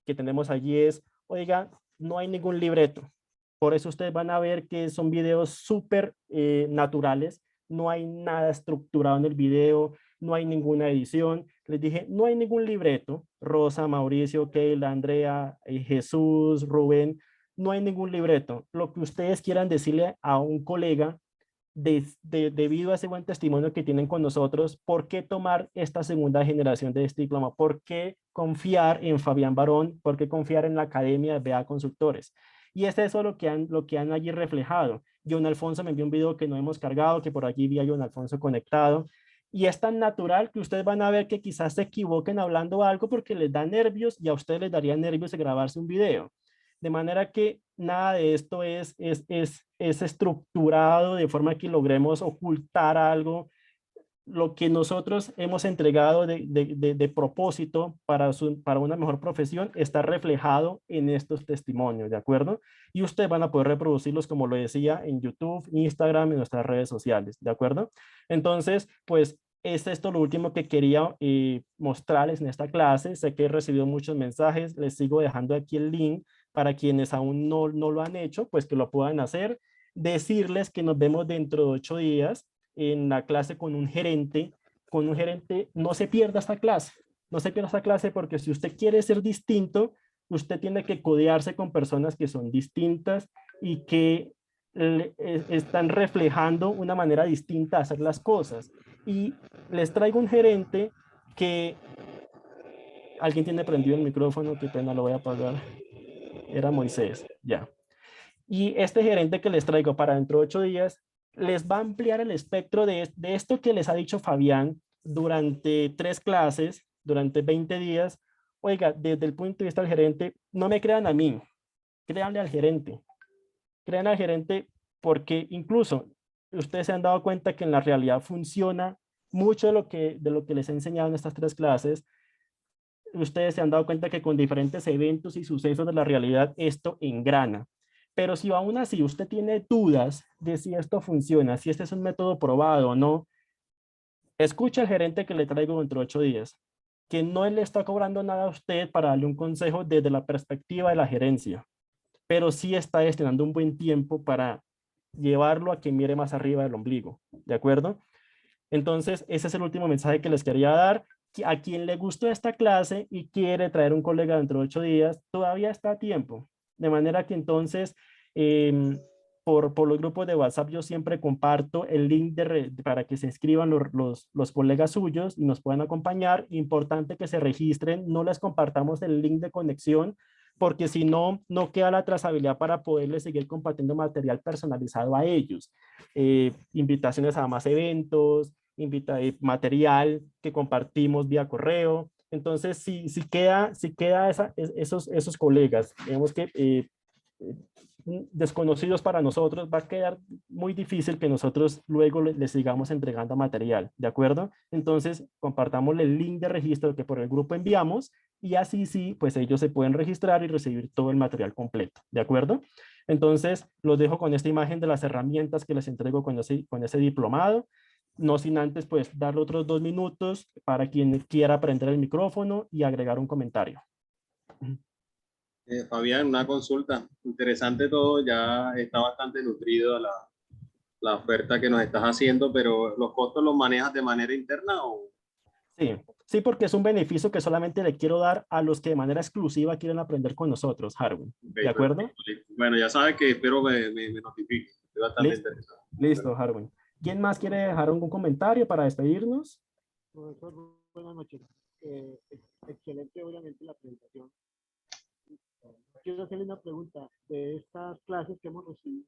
A: que tenemos allí es, oiga, no hay ningún libreto. Por eso ustedes van a ver que son videos súper naturales, no hay nada estructurado en el video, no hay ninguna edición. Les dije, no hay ningún libreto. Rosa, Mauricio, Keila, Andrea, Jesús, Rubén, no hay ningún libreto. Lo que ustedes quieran decirle a un colega debido a ese buen testimonio que tienen con nosotros, ¿por qué tomar esta segunda generación de este diploma? ¿Por qué confiar en Fabián Barón? ¿Por qué confiar en la Academia de BA Consultores? Y es eso lo que han allí reflejado. John Alfonso me envió un video que no hemos cargado, que por aquí vi a John Alfonso conectado. Y es tan natural que ustedes van a ver que quizás se equivoquen hablando algo porque les da nervios y a ustedes les daría nervios de grabarse un video. De manera que nada de esto es estructurado de forma que logremos ocultar algo. Lo que nosotros hemos entregado de propósito para una mejor profesión está reflejado en estos testimonios, ¿de acuerdo? Y ustedes van a poder reproducirlos, como lo decía, en YouTube, Instagram, en nuestras redes sociales, ¿de acuerdo? Entonces, pues es esto lo último que quería mostrarles en esta clase. Sé que he recibido muchos mensajes, les sigo dejando aquí el link para quienes aún no lo han hecho, pues que lo puedan hacer. Decirles que nos vemos dentro de 8 días en la clase con un gerente. No se pierda esta clase. No se pierda esta clase porque si usted quiere ser distinto, usted tiene que codearse con personas que son distintas y que están reflejando una manera distinta de hacer las cosas. Y les traigo un gerente que... Alguien tiene prendido el micrófono, qué pena, lo voy a apagar. Era Moisés, ya. Y este gerente que les traigo para dentro de 8 días, les va a ampliar el espectro de esto que les ha dicho Fabián durante 3 clases, durante 20 días. Oiga, desde el punto de vista del gerente, no me crean a mí, créanle al gerente. Crean al gerente porque incluso ustedes se han dado cuenta que en la realidad funciona mucho de lo que les he enseñado en estas 3 clases. Ustedes se han dado cuenta que con diferentes eventos y sucesos de la realidad esto engrana. Pero si aún así usted tiene dudas de si esto funciona, si este es un método probado o no, escucha al gerente que le traigo dentro de 8 días, que no le está cobrando nada a usted para darle un consejo desde la perspectiva de la gerencia, pero sí está destinando un buen tiempo para llevarlo a que mire más arriba del ombligo, ¿de acuerdo? Entonces, ese es el último mensaje que les quería dar. A quien le gustó esta clase y quiere traer un colega dentro de 8 días, todavía está a tiempo. De manera que entonces, por los grupos de WhatsApp, yo siempre comparto el link para que se inscriban los colegas suyos y nos puedan acompañar. Importante que se registren, no les compartamos el link de conexión, porque si no, no queda la trazabilidad para poderles seguir compartiendo material personalizado a ellos. Invitaciones a más eventos, material que compartimos vía correo. Entonces, si queda esos colegas, digamos que desconocidos para nosotros, va a quedar muy difícil que nosotros luego les sigamos entregando material, ¿de acuerdo? Entonces, compartamos el link de registro que por el grupo enviamos y así sí, pues ellos se pueden registrar y recibir todo el material completo, ¿de acuerdo? Entonces, los dejo con esta imagen de las herramientas que les entrego con ese diplomado. No sin antes, pues, darle otros 2 minutos para quien quiera prender el micrófono y agregar un comentario.
C: Fabián, una consulta. Interesante todo, ya está bastante nutrido la oferta que nos estás haciendo, pero ¿los costos los manejas de manera interna o...?
A: Sí, porque es un beneficio que solamente le quiero dar a los que de manera exclusiva quieren aprender con nosotros, Harwin. ¿De acuerdo?
C: Bueno, ya sabes que espero me notifique. Estoy bastante interesado.
A: Listo, Harwin. ¿Quién más quiere dejar algún comentario para despedirnos?
D: Profesor, buenas noches. Excelente, obviamente, la presentación. Quiero hacerle una pregunta. De estas clases que hemos recibido,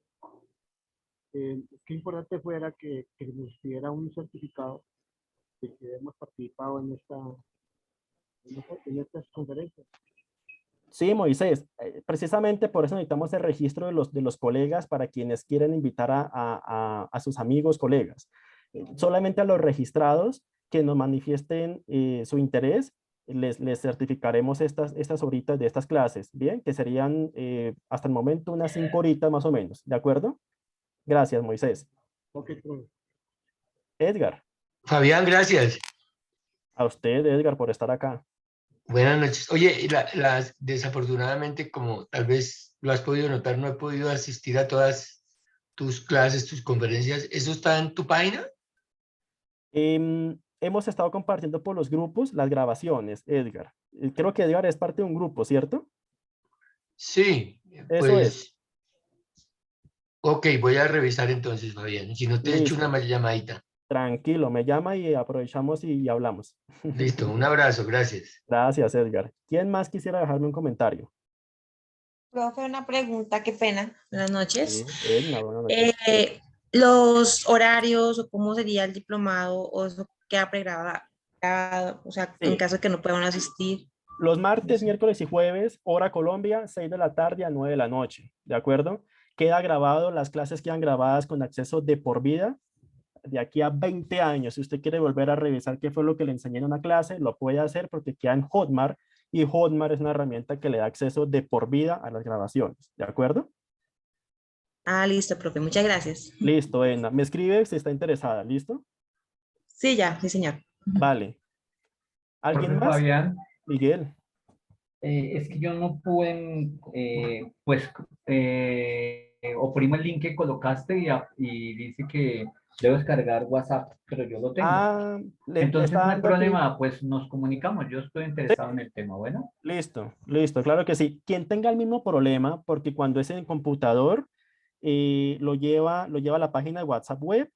D: qué importante fuera que nos diera un certificado de que hemos participado en estas conferencias.
A: Sí, Moisés, precisamente por eso necesitamos el registro de los colegas para quienes quieren invitar a sus amigos, colegas. Solamente a los registrados que nos manifiesten su interés, les certificaremos estas horitas de estas clases, ¿bien? Que serían hasta el momento unas 5 horitas más o menos, ¿de acuerdo? Gracias, Moisés.
D: Ok, profe.
A: Edgar.
G: Fabián, gracias.
A: A usted, Edgar, por estar acá.
G: Buenas noches. Oye, desafortunadamente, como tal vez lo has podido notar, no he podido asistir a todas tus clases, tus conferencias. ¿Eso está en tu página?
A: Hemos estado compartiendo por los grupos las grabaciones, Edgar. Creo que Edgar es parte de un grupo, ¿cierto?
G: Sí,
A: Eso es.
G: pues, ok, voy a revisar entonces, Fabián. Si no te he hecho
A: Listo.
G: una llamadita.
A: Tranquilo, me llama y aprovechamos y hablamos.
G: Listo, un abrazo, gracias.
A: Gracias, Edgar. ¿Quién más quisiera dejarme un comentario?
H: Profe, una pregunta, qué pena. Buenas noches.
A: Sí, Edna, buenas noches.
H: Los horarios o cómo sería el diplomado o eso queda pregrabado, o sea, en
A: Sí,
H: caso de que no puedan asistir.
A: los martes, miércoles y jueves, hora Colombia, 6 de la tarde a 9 de la noche, ¿de acuerdo? Queda grabado, las clases quedan grabadas con acceso de por vida, de aquí a 20 años. Si usted quiere volver a revisar qué fue lo que le enseñé en una clase, lo puede hacer porque queda en Hotmart y Hotmart es una herramienta que le da acceso de por vida a las grabaciones, ¿de acuerdo?
H: Ah, listo, profe, muchas gracias.
A: Listo, Edna. Me escribe si está interesada, ¿listo?
H: Sí, ya, sí, señor.
A: Vale. ¿Alguien
E: Profe
A: más?
E: Fabián,
A: Miguel.
E: es que yo no pude, pues, oprimo el link que colocaste y dice que debo descargar WhatsApp, pero yo lo tengo.
A: Ah, le
E: Entonces
A: está
E: no hay
A: dando aquí.
E: problema, pues nos comunicamos. Yo estoy interesado en el tema, bueno.
A: Listo, listo, claro que sí. Quien tenga el mismo problema, porque cuando es en computador, lo lleva a la página de WhatsApp web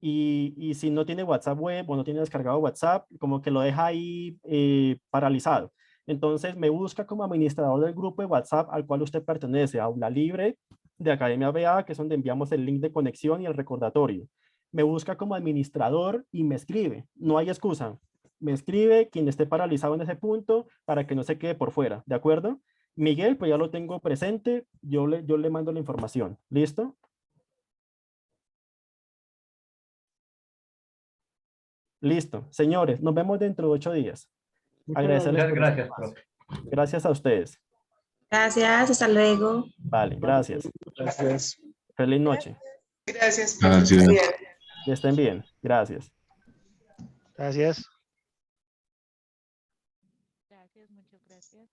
A: y si no tiene WhatsApp web o no tiene descargado WhatsApp, como que lo deja ahí paralizado. Entonces me busca como administrador del grupo de WhatsApp al cual usted pertenece, Aula Libre de Academia BA, que es donde enviamos el link de conexión y el recordatorio. Me busca como administrador y me escribe. No hay excusa. Me escribe quien esté paralizado en ese punto para que no se quede por fuera, ¿de acuerdo? Miguel, pues ya lo tengo presente, yo le mando la información, ¿listo? Listo. Señores, nos vemos dentro de 8 días.
D: Muchas
A: Agradecerles
E: Muchas
A: por este
E: gracias,
A: espacio.
E: profe.
A: Gracias a ustedes.
H: Gracias, hasta luego.
A: Vale, gracias.
F: Gracias.
A: Feliz noche.
I: Gracias.
J: Gracias.
A: Que estén bien. Gracias.
D: Gracias.
K: Gracias, muchas gracias.